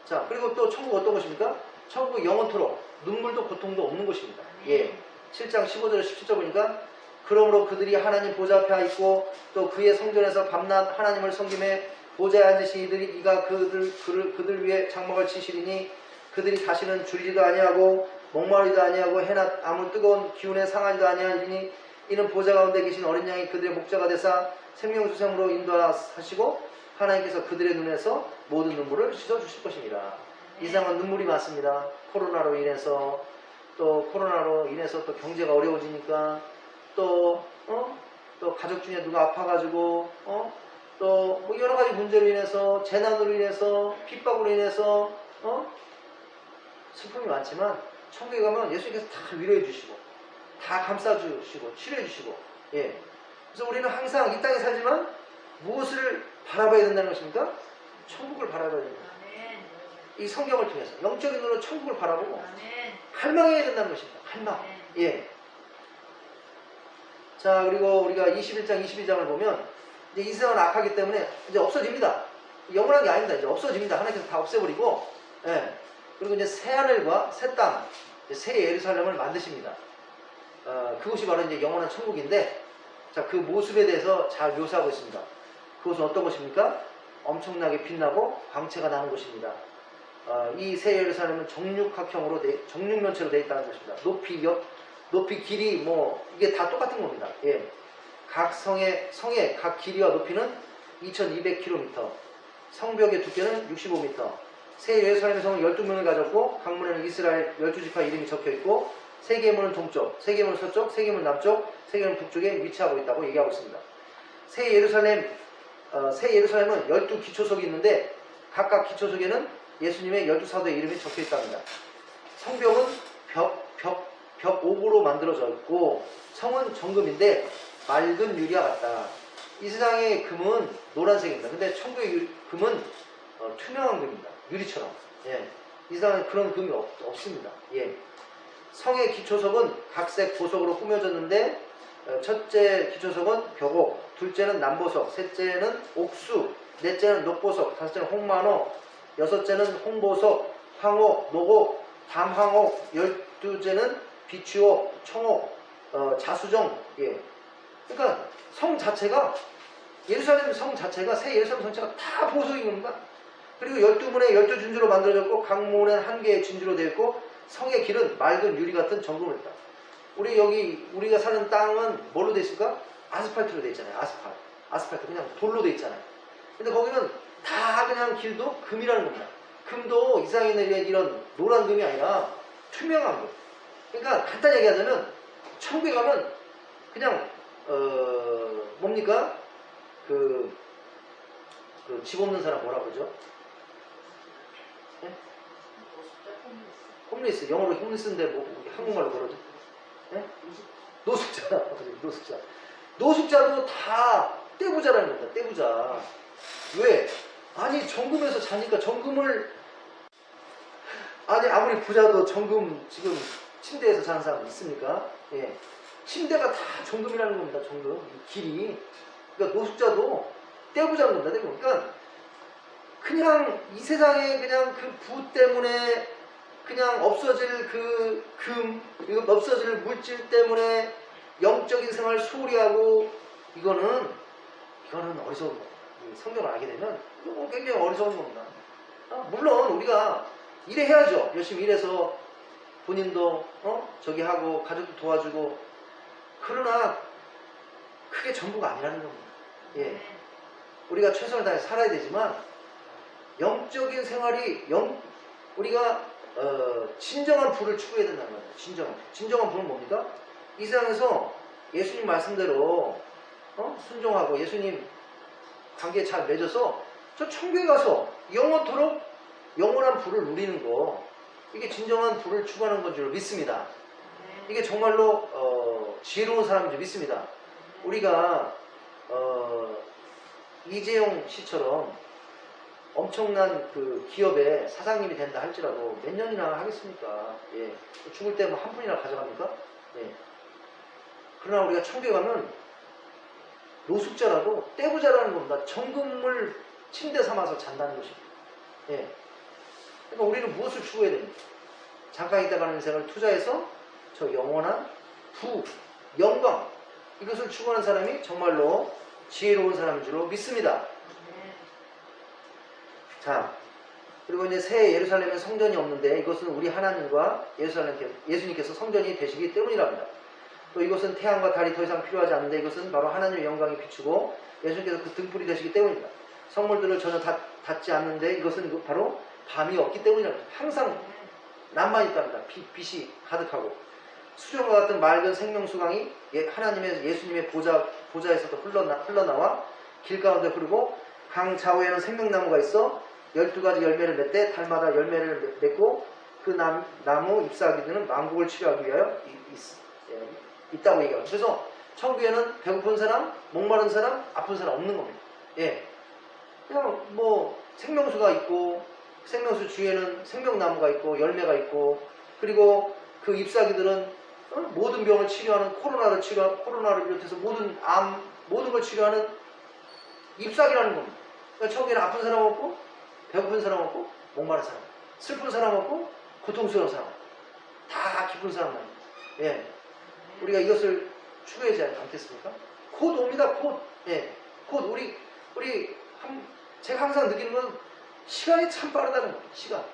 자, 그리고 또 천국 어떤 것입니까? 천국은 영원토록 눈물도 고통도 없는 곳입니다. 예. 7장 15절 17절 보니까 그러므로 그들이 하나님 보좌 앞에 있고 또 그의 성전에서 밤낮 하나님을 섬김에 보좌에 앉으신 이가 그들 위에 장막을 치시리니 그들이 다시는 줄지도 아니하고 목마르지도 아니하고 해나 아무 뜨거운 기운에 상하지도 아니하리니 이는 보좌 가운데 계신 어린 양이 그들의 목자가 되사 생명수샘으로 인도하시고 하나님께서 그들의 눈에서 모든 눈물을 씻어주실 것입니다. 이상은 눈물이 많습니다. 코로나로 인해서 또 경제가 어려워지니까 또 가족 중에 누가 아파가지고 또 뭐 여러 가지 문제로 인해서 재난으로 인해서 핍박으로 인해서 슬픔이 많지만 천국에 가면 예수님께서 다 위로해 주시고 다 감싸 주시고 치료해 주시고 예. 그래서 우리는 항상 이 땅에 살지만 무엇을 바라봐야 된다는 것입니까? 천국을 바라봐야 됩니다. 이 성경을 통해서 영적인 눈으로 천국을 바라보고 갈망해야 된다는 것입니다. 갈망. 예. 자, 그리고 우리가 21장, 22장을 보면 이제 이 세상은 악하기 때문에 이제 없어집니다. 영원한 게 아닙니다. 이제 없어집니다. 하나님께서 다 없애버리고, 예. 그리고 이제 새 하늘과 새 땅, 새 예루살렘을 만드십니다. 그것이 바로 이제 영원한 천국인데, 자, 그 모습에 대해서 잘 묘사하고 있습니다. 그것은 어떤 것입니까? 엄청나게 빛나고 광채가 나는 곳입니다. 이 새 예루살렘은 정육면체로 되어 있다는 것입니다. 높이, 길이, 뭐, 이게 다 똑같은 겁니다. 예. 각 성의 각 길이와 높이는 2200km, 성벽의 두께는 65m. 새 예루살렘의 성은 12문을 가졌고, 각 문에는 이스라엘 12지파 이름이 적혀 있고, 세 개의 문은 동쪽, 세 개의 문은 서쪽, 세 개의 문은 남쪽, 세 개의 문은 북쪽에 위치하고 있다고 얘기하고 있습니다. 새 예루살렘은 12기초석이 있는데, 각각 기초석에는 예수님의 12사도의 이름이 적혀 있답니다. 성벽은 벽 옥으로 만들어져 있고 성은 정금인데 맑은 유리와 같다. 이 세상의 금은 노란색입니다. 근데 천국의 금은 투명한 금입니다. 유리처럼. 예. 이 세상에 그런 금이 없습니다. 예. 성의 기초석은 각색 보석으로 꾸며졌는데 첫째 기초석은 벽옥, 둘째는 남보석, 셋째는 옥수, 넷째는 녹보석, 다섯째는 홍만호, 여섯째는 홍보석, 황옥, 녹옥, 담황옥, 12째는 비추옥, 청옥, 자수정. 예. 그러니까 성 자체가 예루살렘 성 자체가 새 예루살렘 성체가 다 보석인 겁니다. 그리고 12문에 12진주로 만들어졌고 각 문에는 한 개의 진주로 되어 있고 성의 길은 맑은 유리 같은 정금을 했다. 우리가 사는 땅은 뭘로 되어 있을까? 아스팔트로 되어 있잖아요. 아스팔트 그냥 돌로 되어 있잖아요. 근데 거기는 다 그냥 길도 금이라는 겁니다. 금도 이상에 이런 노란 금이 아니라 투명한 금. 그러니까 간단히 얘기하자면 천국에 가면 그냥 뭡니까? 집 없는 사람 뭐라 그러죠? 네? 홈리스. 영어로 홈리스인데 뭐 한국말로 그러죠? 네? 노숙자. 노숙자도 다 떼부자라는 겁니다. 떼부자. 왜? 아니 정금에서 자니까 정금을 아무리 부자도 정금 지금 침대에서 자는 사람 있습니까? 예. 침대가 다 정금이라는 겁니다. 정금. 길이. 그러니까 노숙자도 떼부자는 겁니다. 그러니까 그냥 이 세상에 그냥 그 부 때문에 그냥 없어질 그 금, 없어질 물질 때문에 영적인 생활을 소홀히 하고 이거는 어리석은 겁니다. 성경을 알게 되면 이거 굉장히 어리석은 겁니다. 물론 우리가 일해야죠. 열심히 일해서 본인도 저기 하고 가족도 도와주고 그러나 그게 전부가 아니라는 겁니다. 예. 우리가 최선을 다해 살아야 되지만 영적인 생활이 우리가 진정한 부를 추구해야 된다는 거예요. 진정한 부는 뭡니까? 이 세상에서 예수님 말씀대로 순종하고 예수님 관계 잘 맺어서 저 천국에 가서 영원토록 영원한 부를 누리는 거, 이게 진정한 부를 추구하는 건 줄 믿습니다. 이게 정말로 지혜로운 사람인 줄 믿습니다. 우리가 이재용 씨처럼 엄청난 그 기업의 사장님이 된다 할지라도 몇 년이나 하겠습니까? 예. 죽을 때 뭐 한 푼이나 가져갑니까? 예. 그러나 우리가 천국에 가면 노숙자라도 떼부자라는 겁니다. 정금을 침대 삼아서 잔다는 것입니다. 예. 그러니까 우리는 무엇을 추구해야 됩니까? 잠깐 있다가 하는 인생을 투자해서 저 영원한 부, 영광 이것을 추구하는 사람이 정말로 지혜로운 사람인 줄로 믿습니다. 자, 그리고 이제 새 예루살렘에 성전이 없는데 이것은 우리 하나님과 예수님께서 성전이 되시기 때문이랍니다. 또 이것은 태양과 달이 더 이상 필요하지 않는데 이것은 바로 하나님의 영광이 비추고 예수님께서 그 등불이 되시기 때문입니다. 성물들을 전혀 닫지 않는데 이것은 바로 밤이 없기 때문이랍니다. 항상 낭만이 있답니다. 빛이 가득하고 수정과 같은 맑은 생명수강이 하나님의 예수님의 보좌에서도 흘러나와 길 가운데 흐르고 강 좌우에는 생명나무가 있어 12가지 열매를 맺되 달마다 열매를 맺고 그 나무 잎사귀들은 만국을 치료하기 위하여 있다고 얘기해요. 그래서 천국에는 배고픈 사람, 목마른 사람, 아픈 사람 없는 겁니다. 예. 그냥 뭐 생명수가 있고 생명수 주위에는 생명나무가 있고 열매가 있고 그리고 그 잎사귀들은 모든 병을 치료하는 코로나를 비롯해서 모든 암 모든 걸 치료하는 잎사귀라는 겁니다. 그러니까 천국에는 아픈 사람 없고 배고픈 사람 없고 목마른 사람 슬픈 사람 없고 고통스러운 사람 다 기쁜 사람만 예. 우리가 이것을 추구하지 않겠습니까? 곧 옵니다. 곧. 예. 곧 제가 항상 느끼는 건 시간이 참 빠르다는 겁니다. 시간.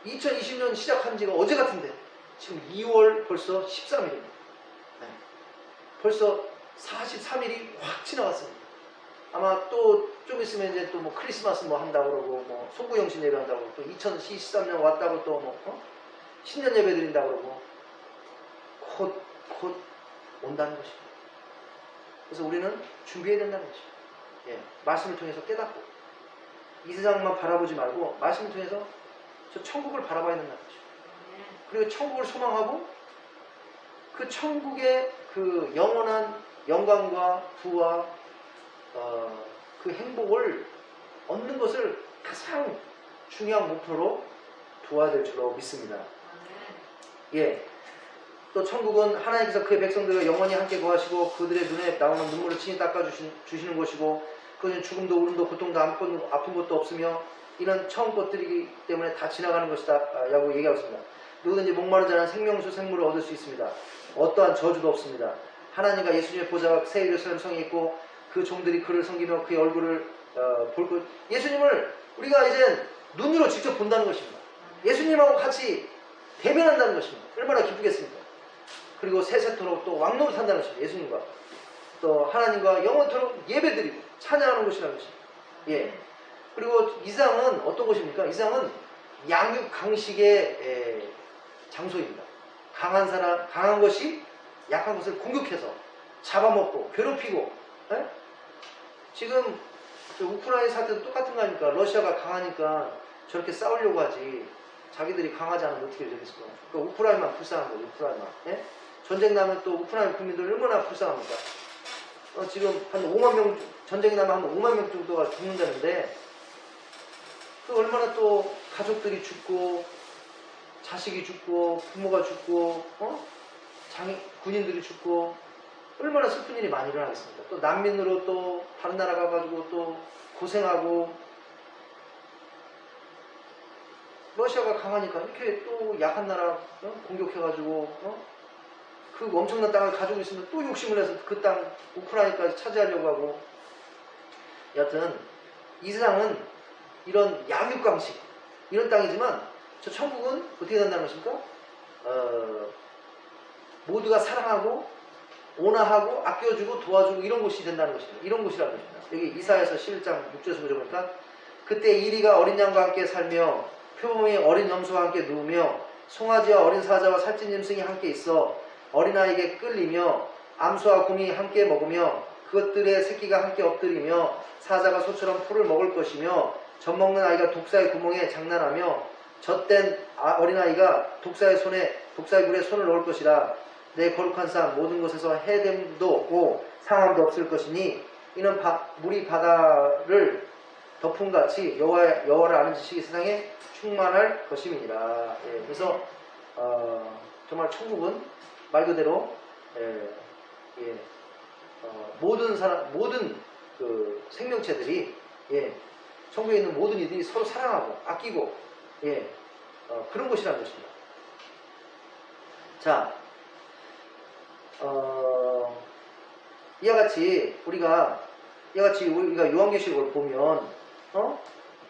2020년 시작한 지가 어제 같은데 지금 2월 벌써 13일입니다. 네. 벌써 43일이 확 지나갔습니다. 아마 또 좀 있으면 이제 또 뭐 크리스마스 뭐 한다고 그러고 뭐 소구영신 예배 한다고 그러고 또 2023년 왔다고 또 뭐 신년 예배 드린다고 그러고 곧 온다는 것입니다. 그래서 우리는 준비해야 된다는 것입니다. 예. 말씀을 통해서 깨닫고 이 세상만 바라보지 말고 말씀을 통해서 저 천국을 바라봐야 된다는 것입니다. 그리고 천국을 소망하고 그 천국의 그 영원한 영광과 부와 그 행복을 얻는 것을 가장 중요한 목표로 두어야 될 줄로 믿습니다. 예. 또 천국은 하나님께서 그의 백성들과 영원히 함께 거하시고 그들의 눈에 나오는 눈물을 친히 닦아주시는 곳이고 그것은 죽음도 울음도 고통도 아픈 것도 없으며 이는 처음 것들이기 때문에 다 지나가는 것이다 라고 얘기하고 있습니다. 누구든지 목마른 자는 생명수 생물을 얻을 수 있습니다. 어떠한 저주도 없습니다. 하나님과 예수님의 보좌가 새 예루살렘 성에 있고 그 종들이 그를 섬기며 그의 얼굴을 볼 것. 예수님을 우리가 이제 눈으로 직접 본다는 것입니다. 예수님하고 같이 대면한다는 것입니다. 얼마나 기쁘겠습니까? 그리고 세세토록 또 왕노릇 한다는 것입니다. 예수님과 또 하나님과 영원토록 예배드리고 찬양하는 곳이라는 것입니다. 예. 그리고 이상은 어떤 곳입니까? 이상은 양육 강식의 장소입니다. 강한 것이 약한 것을 공격해서 잡아먹고 괴롭히고 예? 지금 우크라이나 사태도 똑같은 거 아닙니까? 러시아가 강하니까 저렇게 싸우려고 하지 자기들이 강하지 않으면 어떻게 되겠습니까? 그러니까 우크라이나만 불쌍한 거죠. 우크라이나. 예? 전쟁 나면 또 우크라이나 국민들 얼마나 불쌍합니까? 지금 한 5만 명 전쟁이 나면 한 5만 명 정도가 죽는다는데 그 얼마나 또 가족들이 죽고 자식이 죽고 부모가 죽고 군인들이 죽고 얼마나 슬픈 일이 많이 일어나겠습니까? 또 난민으로 또 다른 나라 가가지고 또 고생하고 러시아가 강하니까 이렇게 또 약한 나라 공격해가지고 그 엄청난 땅을 가지고 있으면 또 욕심을 내서 그 땅 우크라이나까지 차지하려고 하고 여하튼 이 세상은 이런 양육강식 이런 땅이지만 저 천국은 어떻게 된다는 것입니까? 모두가 사랑하고 온화하고 아껴주고 도와주고 이런 곳이 된다는 것입니다. 이런 곳이라는 것입니다. 여기 이사야서 11장 6절에서 보니까 그때 이리가 어린 양과 함께 살며 표범이 어린 염소와 함께 누우며 송아지와 어린 사자와 살찐 짐승이 함께 있어 어린아이에게 끌리며 암소와 곰이 함께 먹으며 그것들의 새끼가 함께 엎드리며 사자가 소처럼 풀을 먹을 것이며 젖먹는 아이가 독사의 구멍에 장난하며 젖된 어린아이가 독사의 굴에 손을 넣을 것이라. 내 거룩한 삶 모든 것에서 해됨도 없고 상함도 없을 것이니 이는 물이 바다를 덮음같이 여호와를 아는 지식이 세상에 충만할 것임이니라. 예, 그래서 정말 천국은 말 그대로 모든 그 생명체들이 천국에 있는 모든 이들이 서로 사랑하고 아끼고 그런 곳이라는 것입니다. 자, 이와 같이 우리가 요한계시록을 보면,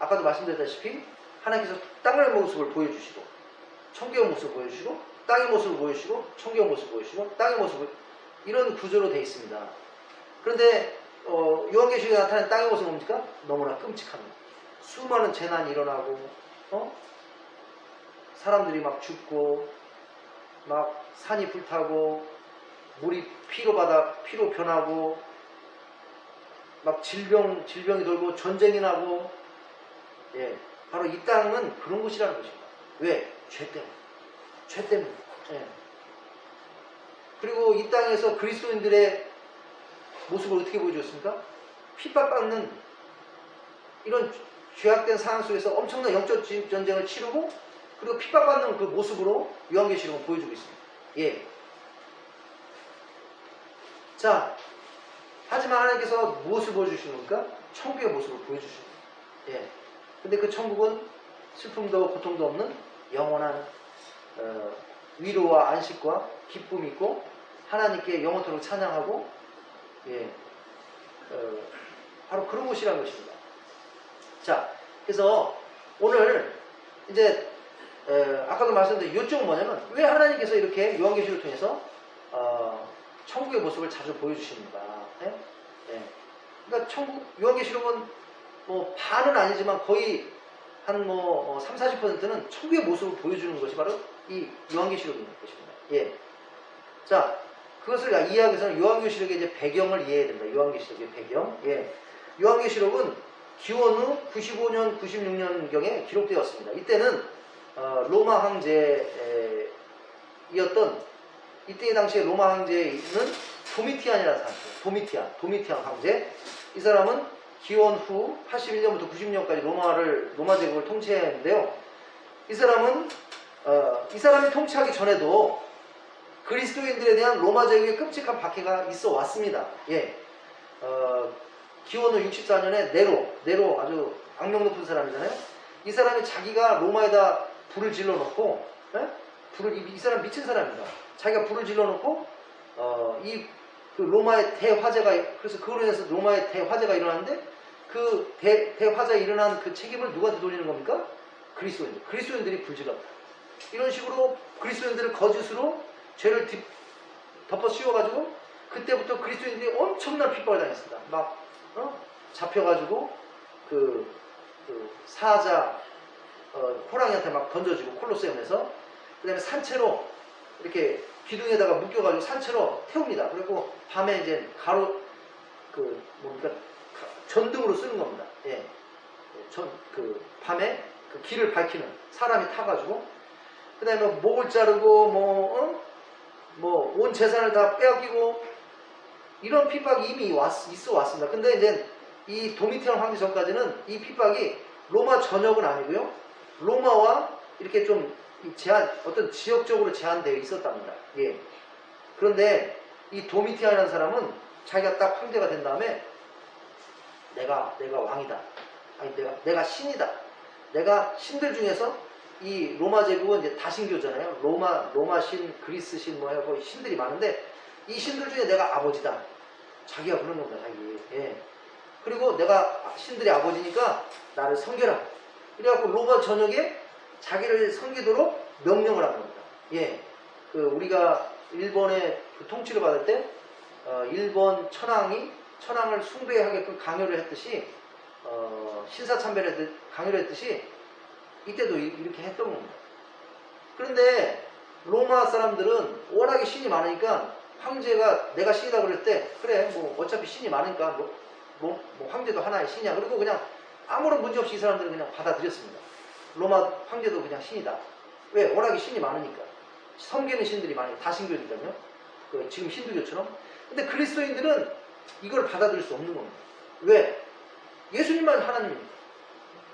아까도 말씀드렸다시피 하나님께서 땅의 모습을 보여주시고, 천국의 모습을 보여주시고, 땅의 모습을 보여주시고, 천국의 모습을 보여주시고, 땅의 모습을, 이런 구조로 되어 있습니다. 그런데 요한계시록에 나타나는 땅의 모습은 뭡니까? 너무나 끔찍합니다. 수많은 재난이 일어나고, 사람들이 막 죽고, 막 산이 불타고, 물이 피로 변하고, 막 질병이 돌고, 전쟁이 나고, 예, 바로 이 땅은 그런 곳이라는 것입니다. 왜? 죄 때문에. 죄 때문에. 예. 그리고 이 땅에서 그리스도인들의 모습을 어떻게 보여줬습니까? 핍박받는 이런 죄악된 상황 속에서 엄청난 영적 전쟁을 치르고, 그리고 핍박받는 그 모습으로 요한계시록은 보여주고 있습니다. 예. 자, 하지만 하나님께서 무엇을 보여주시는 겁니까? 천국의 모습을 보여주시는 거예요. 예. 근데 그 천국은 슬픔도 고통도 없는 영원한 위로와 안식과 기쁨이 있고, 하나님께 영원토록 찬양하고, 예, 바로 그런 곳이라는 것입니다. 자, 그래서 오늘 이제 아까도 말씀드린 요점은 뭐냐면, 왜 하나님께서 이렇게 요한계시록을 통해서 천국의 모습을 자주 보여주십니다. 예? 예. 그러니까 요한계시록은 뭐 반은 아니지만 거의 한 30-40%는 천국의 모습을 보여주는 것이 바로 이 요한계시록인 것입니다. 예. 자, 그것을 이해하기 위해서는 요한계시록의 이제 배경을 이해해야 됩니다. 요한계시록의 배경. 예. 요한계시록은 기원 후 95년, 96년경에 기록되었습니다. 이때는 로마 황제였던, 이때 당시에 로마 황제에 있는 도미티안이라는 사람이에요. 도미티안 황제. 이 사람은 기원 후 81년부터 90년까지 로마 제국을 통치했는데요. 이 사람이 통치하기 전에도 그리스도인들에 대한 로마 제국의 끔찍한 박해가 있어 왔습니다. 예. 기원 후 64년에 네로 아주 악명 높은 사람이잖아요. 이 사람이 자기가 로마에다 불을 질러 놓고, 이 사람 미친 사람입니다. 자기가 불을 질러 놓고, 그 로마의 대화재가, 그래서 그걸로 인해서 로마의 대화재가 일어났는데, 그 대화재가 일어난 그 책임을 누구한테 돌리는 겁니까? 그리스도인들이 불질렀다. 이런 식으로 그리스도인들을 거짓으로 죄를 덮어 씌워가지고, 그때부터 그리스도인들이 엄청난 핍박을 당했습니다. 막 잡혀가지고 그 사자 호랑이한테 막 던져지고, 콜로세움에서, 그 다음에 산채로 이렇게 기둥에다가 묶여가지고 산채로 태웁니다. 그리고 밤에 이제 전등으로 쓰는 겁니다. 예. 밤에 그 길을 밝히는 사람이 타가지고, 그 다음에 목을 자르고 온 재산을 다 빼앗기고, 이런 핍박이 이미 있어 왔습니다. 근데 이제 이 도미티안 황제 전까지는 이 핍박이 로마 전역은 아니고요, 로마와 이렇게 좀 어떤 지역적으로 제한되어 있었답니다. 예. 그런데 이 도미티안이라는 사람은 자기가 딱 황제가 된 다음에 내가 왕이다. 아니 내가 신이다. 내가 신들 중에서, 이 로마 제국은 이제 다신교잖아요. 로마 신, 그리스 신 하고 신들이 많은데, 이 신들 중에 내가 아버지다. 자기가 그런 겁니다. 자기. 예. 그리고 내가 신들의 아버지니까 나를 섬겨라. 그래갖고 로마 전역에 자기를 섬기도록 명령을 한 겁니다. 예. 우리가 일본의 그 통치를 받을 때 일본 천황을 숭배하게끔 강요를 했듯이, 신사참배를 강요를 했듯이 이때도 이렇게 했던 겁니다. 그런데 로마 사람들은 워낙에 신이 많으니까, 황제가 내가 신이다 그럴 때, 그래 뭐 어차피 신이 많으니까 뭐 황제도 하나의 신이야. 그리고 그냥 아무런 문제 없이 이 사람들은 그냥 받아들였습니다. 로마 황제도 그냥 신이다. 왜? 워낙에 신이 많으니까. 섬기는 신들이 많으니까. 다신교니까요. 지금 힌두교처럼. 근데 그리스도인들은 이걸 받아들일 수 없는 겁니다. 왜? 예수님만 하나님입니다.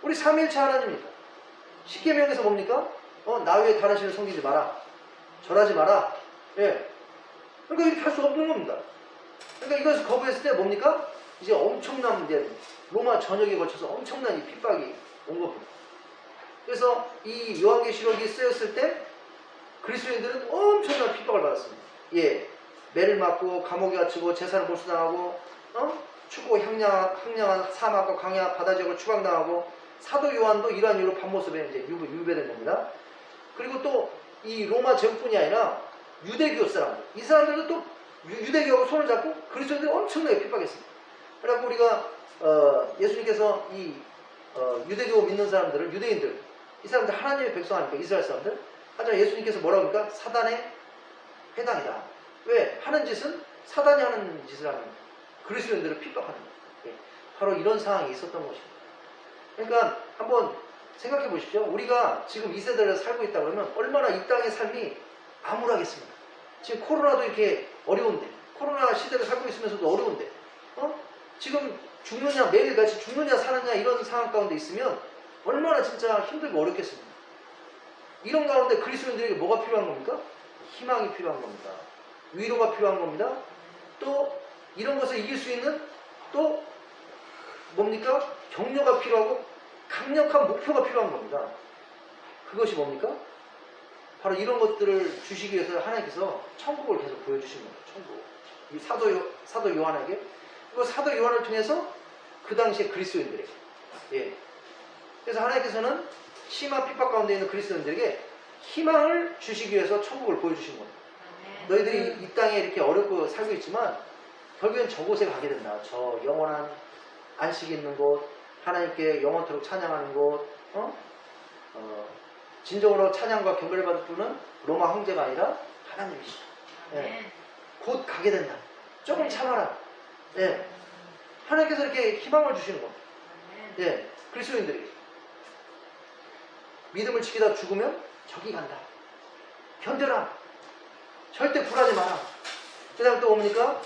우리 삼위일체 하나님입니다. 십계명에서 뭡니까? 나 외에 다른 신을 섬기지 마라. 절하지 마라. 예. 그러니까 이렇게 할 수 없는 겁니다. 그러니까 이것을 거부했을 때 뭡니까? 이제 엄청난, 이제 로마 전역에 걸쳐서 엄청난 이 핍박이 온 겁니다. 그래서 이 요한계시록이 쓰였을 때 그리스도인들은 엄청난 핍박을 받았습니다. 예, 매를 맞고 감옥에 갇히고 재산을 몰수당하고 춥고 황량한 사막과 광야 바다 지역을 추방당하고 사도 요한도 이러한 이유로 반모습에 이제 유배된 겁니다. 그리고 또 이 로마 제국뿐이 아니라 유대교 사람들, 이 사람들도 또 유대교하고 손을 잡고 그리스도인들이 엄청나게 핍박했습니다. 그래갖고 우리가 예수님께서 이 유대교 믿는 사람들을, 유대인들, 이 사람들 하나님의 백성 아닙니까? 이스라엘 사람들. 하지만 예수님께서 뭐라고 합니까? 사단의 해당이다. 왜? 하는 짓은 사단이 하는 짓을 하는 거예요. 그리스도인들을 핍박하는 거예요. 예. 바로 이런 상황이 있었던 것입니다. 그러니까 한번 생각해 보십시오. 우리가 지금 이 세대를 살고 있다 그러면 얼마나 이 땅의 삶이 암울하겠습니까? 지금 코로나도 이렇게 어려운데, 코로나 시대를 살고 있으면서도 어려운데, 지금 죽느냐, 매일같이 죽느냐 사느냐 이런 상황 가운데 있으면 얼마나 진짜 힘들고 어렵겠습니까? 이런 가운데 그리스도인들에게 뭐가 필요한 겁니까? 희망이 필요한 겁니다. 위로가 필요한 겁니다. 또 이런 것을 이길 수 있는 또 뭡니까? 격려가 필요하고 강력한 목표가 필요한 겁니다. 그것이 뭡니까? 바로 이런 것들을 주시기 위해서 하나님께서 천국을 계속 보여주신 겁니다. 천국. 이 사도 요한에게, 그리고 사도 요한을 통해서 그 당시에 그리스도인들에게. 예. 그래서 하나님께서는 심한 핍박 가운데 있는 그리스도인들에게 희망을 주시기 위해서 천국을 보여주신 겁니다. 너희들이 이 땅에 이렇게 어렵고 살고 있지만 결국엔 저곳에 가게 된다. 저 영원한 안식이 있는 곳, 하나님께 영원토록 찬양하는 곳, 진정으로 찬양과 경배를 받을 분은 로마 황제가 아니라 하나님이시다. 예. 곧 가게 된다. 조금 참아라. 예. 하나님께서 이렇게 희망을 주시는 겁니다. 예. 그리스도인들에게. 믿음을 지키다 죽으면 저기 간다. 견뎌라. 절대 굴하지 마라. 그 다음 또 뭡니까?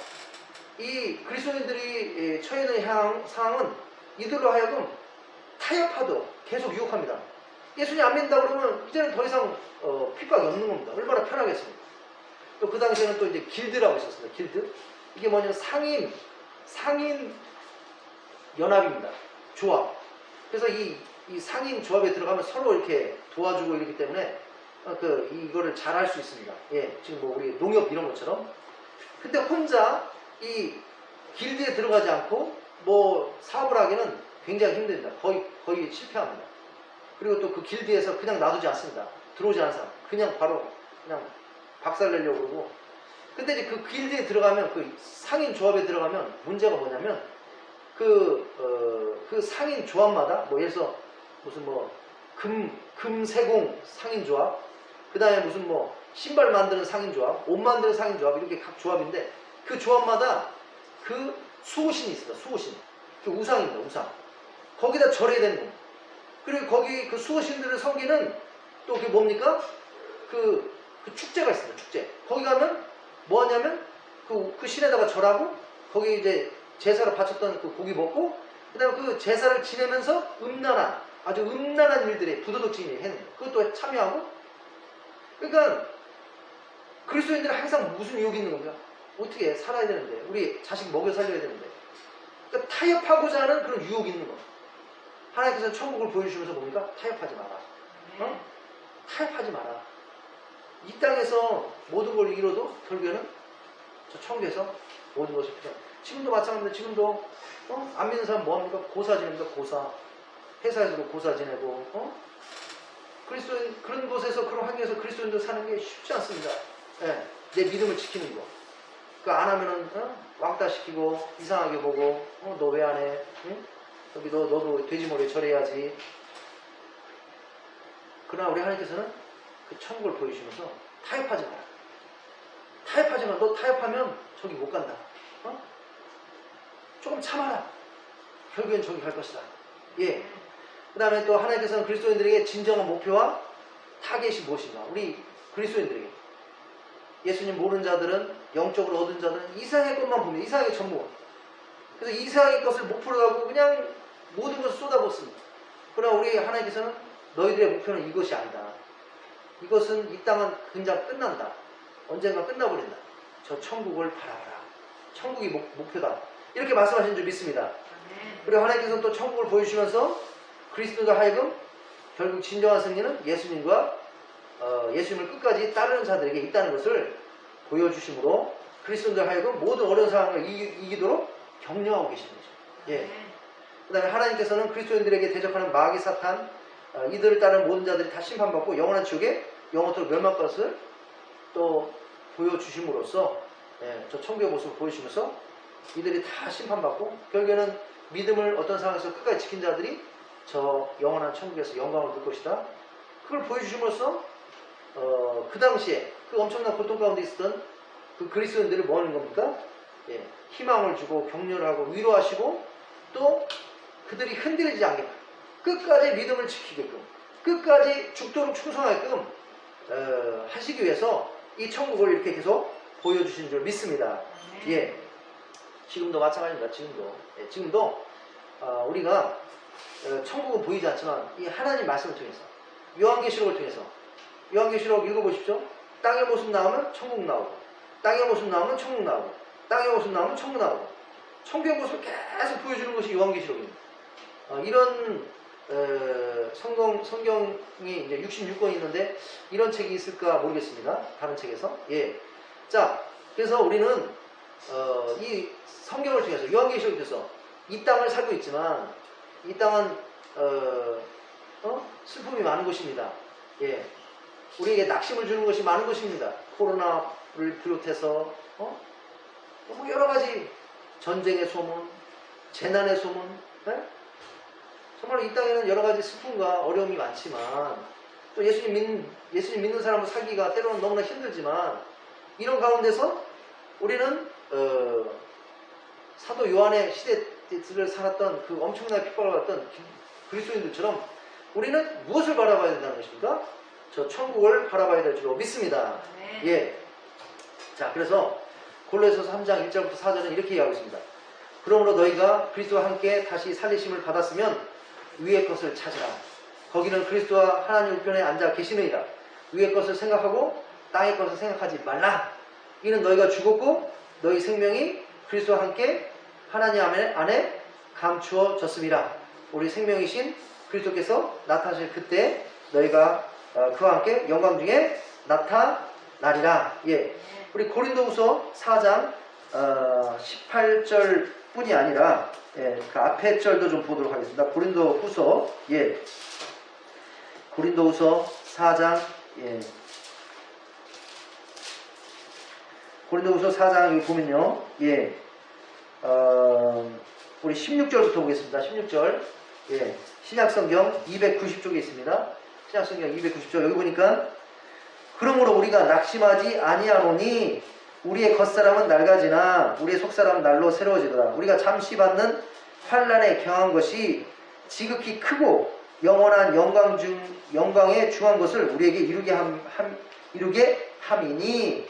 이 그리스도인들이 처해 있는 상황은 이들로 하여금 타협하도 계속 유혹합니다. 예수님 안 믿는다 그러면 이제는 더 이상 핍박이 없는 겁니다. 얼마나 편하겠습니까? 또 그 당시에는 또 이제 길드라고 있었습니다. 길드. 이게 뭐냐면 상인 연합입니다. 조합. 그래서 이 상인 조합에 들어가면 서로 이렇게 도와주고 이러기 때문에 이거를 잘 할 수 있습니다. 예, 지금 뭐 우리 농협 이런 것처럼. 근데 혼자 이 길드에 들어가지 않고 뭐 사업을 하기는 굉장히 힘듭니다. 거의 실패합니다. 그리고 또 그 길드에서 그냥 놔두지 않습니다. 들어오지 않은 사람. 그냥 박살내려고 그러고. 근데 이제 그 길드에 들어가면, 그 상인 조합에 들어가면 문제가 뭐냐면, 그 상인 조합마다, 뭐 예를 들어서 무슨 뭐 금세공 상인 조합, 그 다음에 무슨 뭐 신발 만드는 상인 조합, 옷 만드는 상인 조합, 이렇게 각 조합인데, 그 조합마다 그 수호신이 있습니다. 수호신. 그 우상입니다. 우상. 거기다 절해야 되는 겁니다. 그리고 거기 그 수호신들을 섬기는 또 그게 뭡니까? 그 축제가 있습니다. 축제. 거기 가면 뭐 하냐면 그 신에다가 절하고 거기 이제 제사로 바쳤던 그 고기 먹고 그 다음에 그 제사를 지내면서 아주 음란한 일들에 부도덕질이 해는 거예요. 그것도 참여하고. 그러니까 그리스도인들은 항상 무슨 유혹이 있는 겁니까? 어떻게 살아야 되는데, 우리 자식 먹여 살려야 되는데, 그러니까 타협하고자 하는 그런 유혹이 있는 거예요. 하나님께서 천국을 보여주시면서 뭡니까? 타협하지 마라. 타협하지 마라. 이 땅에서 모든 걸 이뤄도 결국에는 저 천국에서 모든 것이 필요합니다. 지금도 마찬가지입니다. 지금도 안 믿는 사람 뭐합니까? 고사 지냅니다. 고사. 회사에서도 고사 지내고 그리스도인 그런 곳에서, 그런 환경에서 그리스도인들 사는 게 쉽지 않습니다. 예, 내 믿음을 지키는 거. 그 안 하면은 왕따 시키고 이상하게 보고 너 왜 안 해? 응? 여기 너도 돼지머리에 절해야지. 그러나 우리 하나님께서는 그 천국을 보여주시면서 타협하지 마라. 타협하지 마. 너 타협하면 저기 못 간다. 조금 참아라. 결국엔 저기 갈 것이다. 예. 그 다음에 또 하나님께서는 그리스도인들에게 진정한 목표와 타겟이 무엇인가? 우리 그리스도인들에게. 예수님 모르는 자들은, 영적으로 얻은 자들은 이상의 것만 봅니다. 이상의 전문. 그래서 이상의 것을 목표로 하고 그냥 모든 것을 쏟아붓습니다. 그러나 우리 하나님께서는 너희들의 목표는 이것이 아니다. 이것은 이 땅은 그냥 끝난다. 언젠가 끝나버린다. 저 천국을 바라봐라. 천국이 목표다. 이렇게 말씀하신 줄 믿습니다. 그리고 하나님께서는 또 천국을 보여주시면서 그리스도가 하여금 결국 진정한 승리는 예수님과 예수님을 끝까지 따르는 자들에게 있다는 것을 보여주심으로 그리스도인들 하여금 모든 어려운 상황을 이기도록 격려하고 계시는 거죠. 예. 그 다음에 하나님께서는 그리스도인들에게 대적하는 마귀 사탄, 이들을 따르는 모든 자들이 다 심판받고 영원한 지옥에 영원토록 멸망할 것을 또 보여주심으로써, 예, 저 천국의 모습을 보여주시면서 이들이 다 심판받고 결국에는 믿음을 어떤 상황에서 끝까지 지킨 자들이 저 영원한 천국에서 영광을 누릴 것이다. 그걸 보여주심으로써 그 당시에 그 엄청난 고통 가운데 있었던 그 그리스도인들을 뭐 하는 겁니까? 예, 희망을 주고 격려를 하고 위로하시고 또 그들이 흔들리지 않게끔 끝까지 믿음을 지키게끔 끝까지 죽도록 충성하게끔 하시기 위해서 이 천국을 이렇게 계속 보여주신 줄 믿습니다. 예, 지금도 마찬가지입니다. 예, 지금도 우리가 천국은 보이지 않지만 이 하나님 말씀을 통해서 요한계시록을 통해서 요한계시록 읽어보십시오. 땅의 모습 나오면 천국 나오고 땅의 모습 나오면 천국 나오고 땅의 모습 나오면 천국 나오고 천국의 모습을 계속 보여주는 것이 요한계시록입니다. 이런 성경이 이제 66권이 있는데 이런 책이 있을까 모르겠습니다. 다른 책에서. 예. 자, 그래서 우리는 이 성경을 통해서 요한계시록을 통해서 이 땅을 살고 있지만 이 땅은 슬픔이 많은 곳입니다. 예. 우리에게 낙심을 주는 것이 많은 것입니다. 코로나를 비롯해서 뭐 여러 가지 전쟁의 소문, 재난의 소문, 예? 정말 이 땅에는 여러 가지 슬픔과 어려움이 많지만 또 예수님 믿는 사람을 살기가 때로는 너무나 힘들지만 이런 가운데서 우리는 사도 요한의 시대를 살았던 그 엄청나게 핍박을 받았던 그리스도인들처럼 우리는 무엇을 바라봐야 된다는 것입니까? 저 천국을 바라봐야 될 줄로 믿습니다. 네. 예. 자, 그래서 골로새서 3장 1절부터 4절은 이렇게 얘기하고 있습니다. 그러므로 너희가 그리스도와 함께 다시 살리심을 받았으면 위의 것을 찾으라. 거기는 그리스도와 하나님 우편에 앉아 계시느니라. 위의 것을 생각하고 땅의 것을 생각하지 말라. 이는 너희가 죽었고 너희 생명이 그리스도와 함께 하나님 안에 감추어졌음이라. 우리 생명이신 그리스도께서 나타나실 그때 너희가 그와 함께 영광 중에 나타나리라. 예. 우리 고린도후서 4장 18절 뿐이 아니라 예, 그 앞에 절도 좀 보도록 하겠습니다. 고린도후서 예. 고린도후서 4장 예. 고린도후서 4장 여기 보면요. 예. 우리 16절부터 보겠습니다. 16절. 예. 신약성경 290쪽에 있습니다. 신약성경 290쪽 여기 보니까 그러므로 우리가 낙심하지 아니하노니 우리의 겉사람은 낡아지나 우리의 속사람은 날로 새로워지더라. 우리가 잠시 받는 환난에 경한 것이 지극히 크고 영원한 영광에 중한 것을 우리에게 이루게 함이니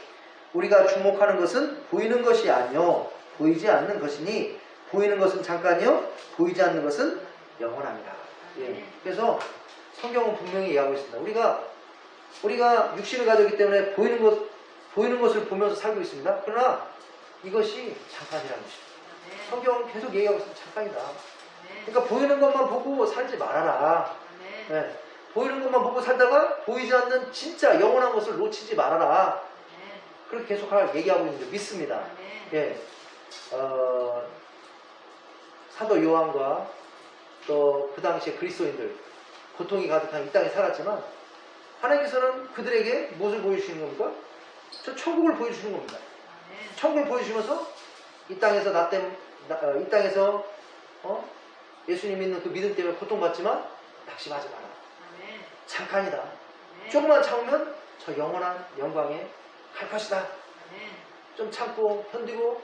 우리가 주목하는 것은 보이는 것이 아니요 보이지 않는 것이니 보이는 것은 잠깐이요 보이지 않는 것은 영원합니다. 예. 그래서 성경은 분명히 얘기하고 있습니다. 우리가 육신을 가졌기 때문에 보이는 것을 보면서 살고 있습니다. 그러나 이것이 잠깐이라는 것입니다. 성경은 계속 얘기하고 있습니다. 잠깐이다. 그러니까 보이는 것만 보고 살지 말아라. 예. 보이는 것만 보고 살다가 보이지 않는 진짜 영원한 것을 놓치지 말아라. 그렇게 계속 얘기하고 있는 줄 믿습니다. 예. 사도 요한과 또 그 당시에 그리스도인들 고통이 가득한 이 땅에 살았지만 하나님께서는 그들에게 무엇을 보여주시는 겁니까? 저 천국을 보여주시는 겁니다. 천국을 보여주시면서 이 땅에서 예수님 믿는 그 믿음 때문에 고통받지만 낙심하지 마라. 잠깐이다. 조금만 참으면 저 영원한 영광에 갈 것이다. 좀 참고 견디고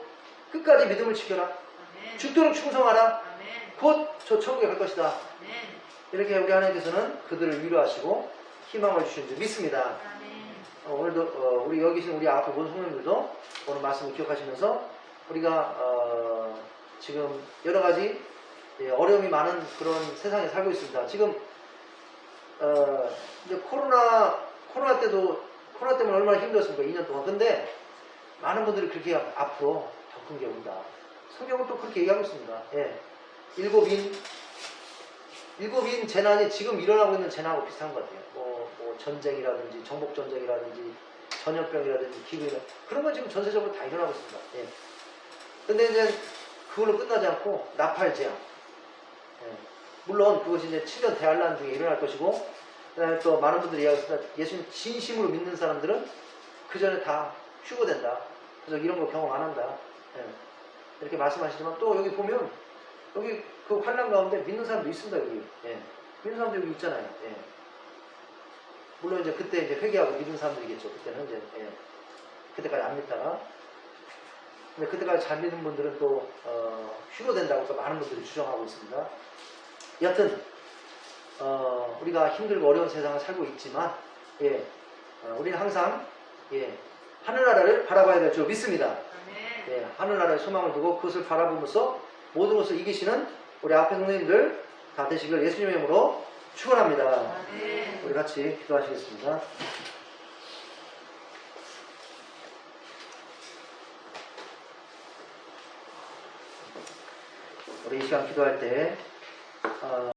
끝까지 믿음을 지켜라. 죽도록 충성하라. 곧 저 천국에 갈 것이다. 이렇게 우리 하나님께서는 그들을 위로하시고 희망을 주시는 줄 믿습니다. 오늘도 우리 여기 계신 우리 앞에 본 성도님들도 오늘 말씀을 기억하시면서 우리가 지금 여러 가지 어려움이 많은 그런 세상에 살고 있습니다. 지금 이제 코로나 때문에 얼마나 힘들었습니까? 2년 동안. 근데 많은 분들이 그렇게 앞으로 더 큰 게 온다. 성경은 또 그렇게 얘기하고 있습니다. 예. 일곱인 재난이 지금 일어나고 있는 재난하고 비슷한 것 같아요. 뭐 전쟁이라든지 정복전쟁이라든지 전염병이라든지 기후이라 그런 건 지금 전세적으로 다 일어나고 있습니다. 예. 근데 이제 그걸로 끝나지 않고 나팔제약. 예. 물론 그것이 이제 7년 대환란 중에 일어날 것이고, 그다음에 또 많은 분들이 이야기했습니다. 예수님 진심으로 믿는 사람들은 그 전에 다 휴거된다. 그래서 이런 거 경험 안 한다. 예. 이렇게 말씀하시지만 또 여기 보면 여기 그 환란 가운데 믿는 사람도 있습니다. 여기. 예. 믿는 사람도 여기 있잖아요. 예. 물론 이제 그때 이제 회개하고 믿는 사람들이겠죠. 그때는 이제 예. 그때까지 안 믿다가. 근데 그때까지 잘 믿는 분들은 또 휴거된다고 또 많은 분들이 주장하고 있습니다. 여하튼 우리가 힘들고 어려운 세상을 살고 있지만 예, 우리는 항상 예, 하늘나라를 바라봐야 될 줄 믿습니다. 예, 하늘나라에 소망을 두고 그것을 바라보면서 모든 것을 이기시는 우리 앞에 선생님들 다 되시길 예수님의 이름으로 축원합니다. 우리 같이 기도하시겠습니다. 우리 이 시간 기도할 때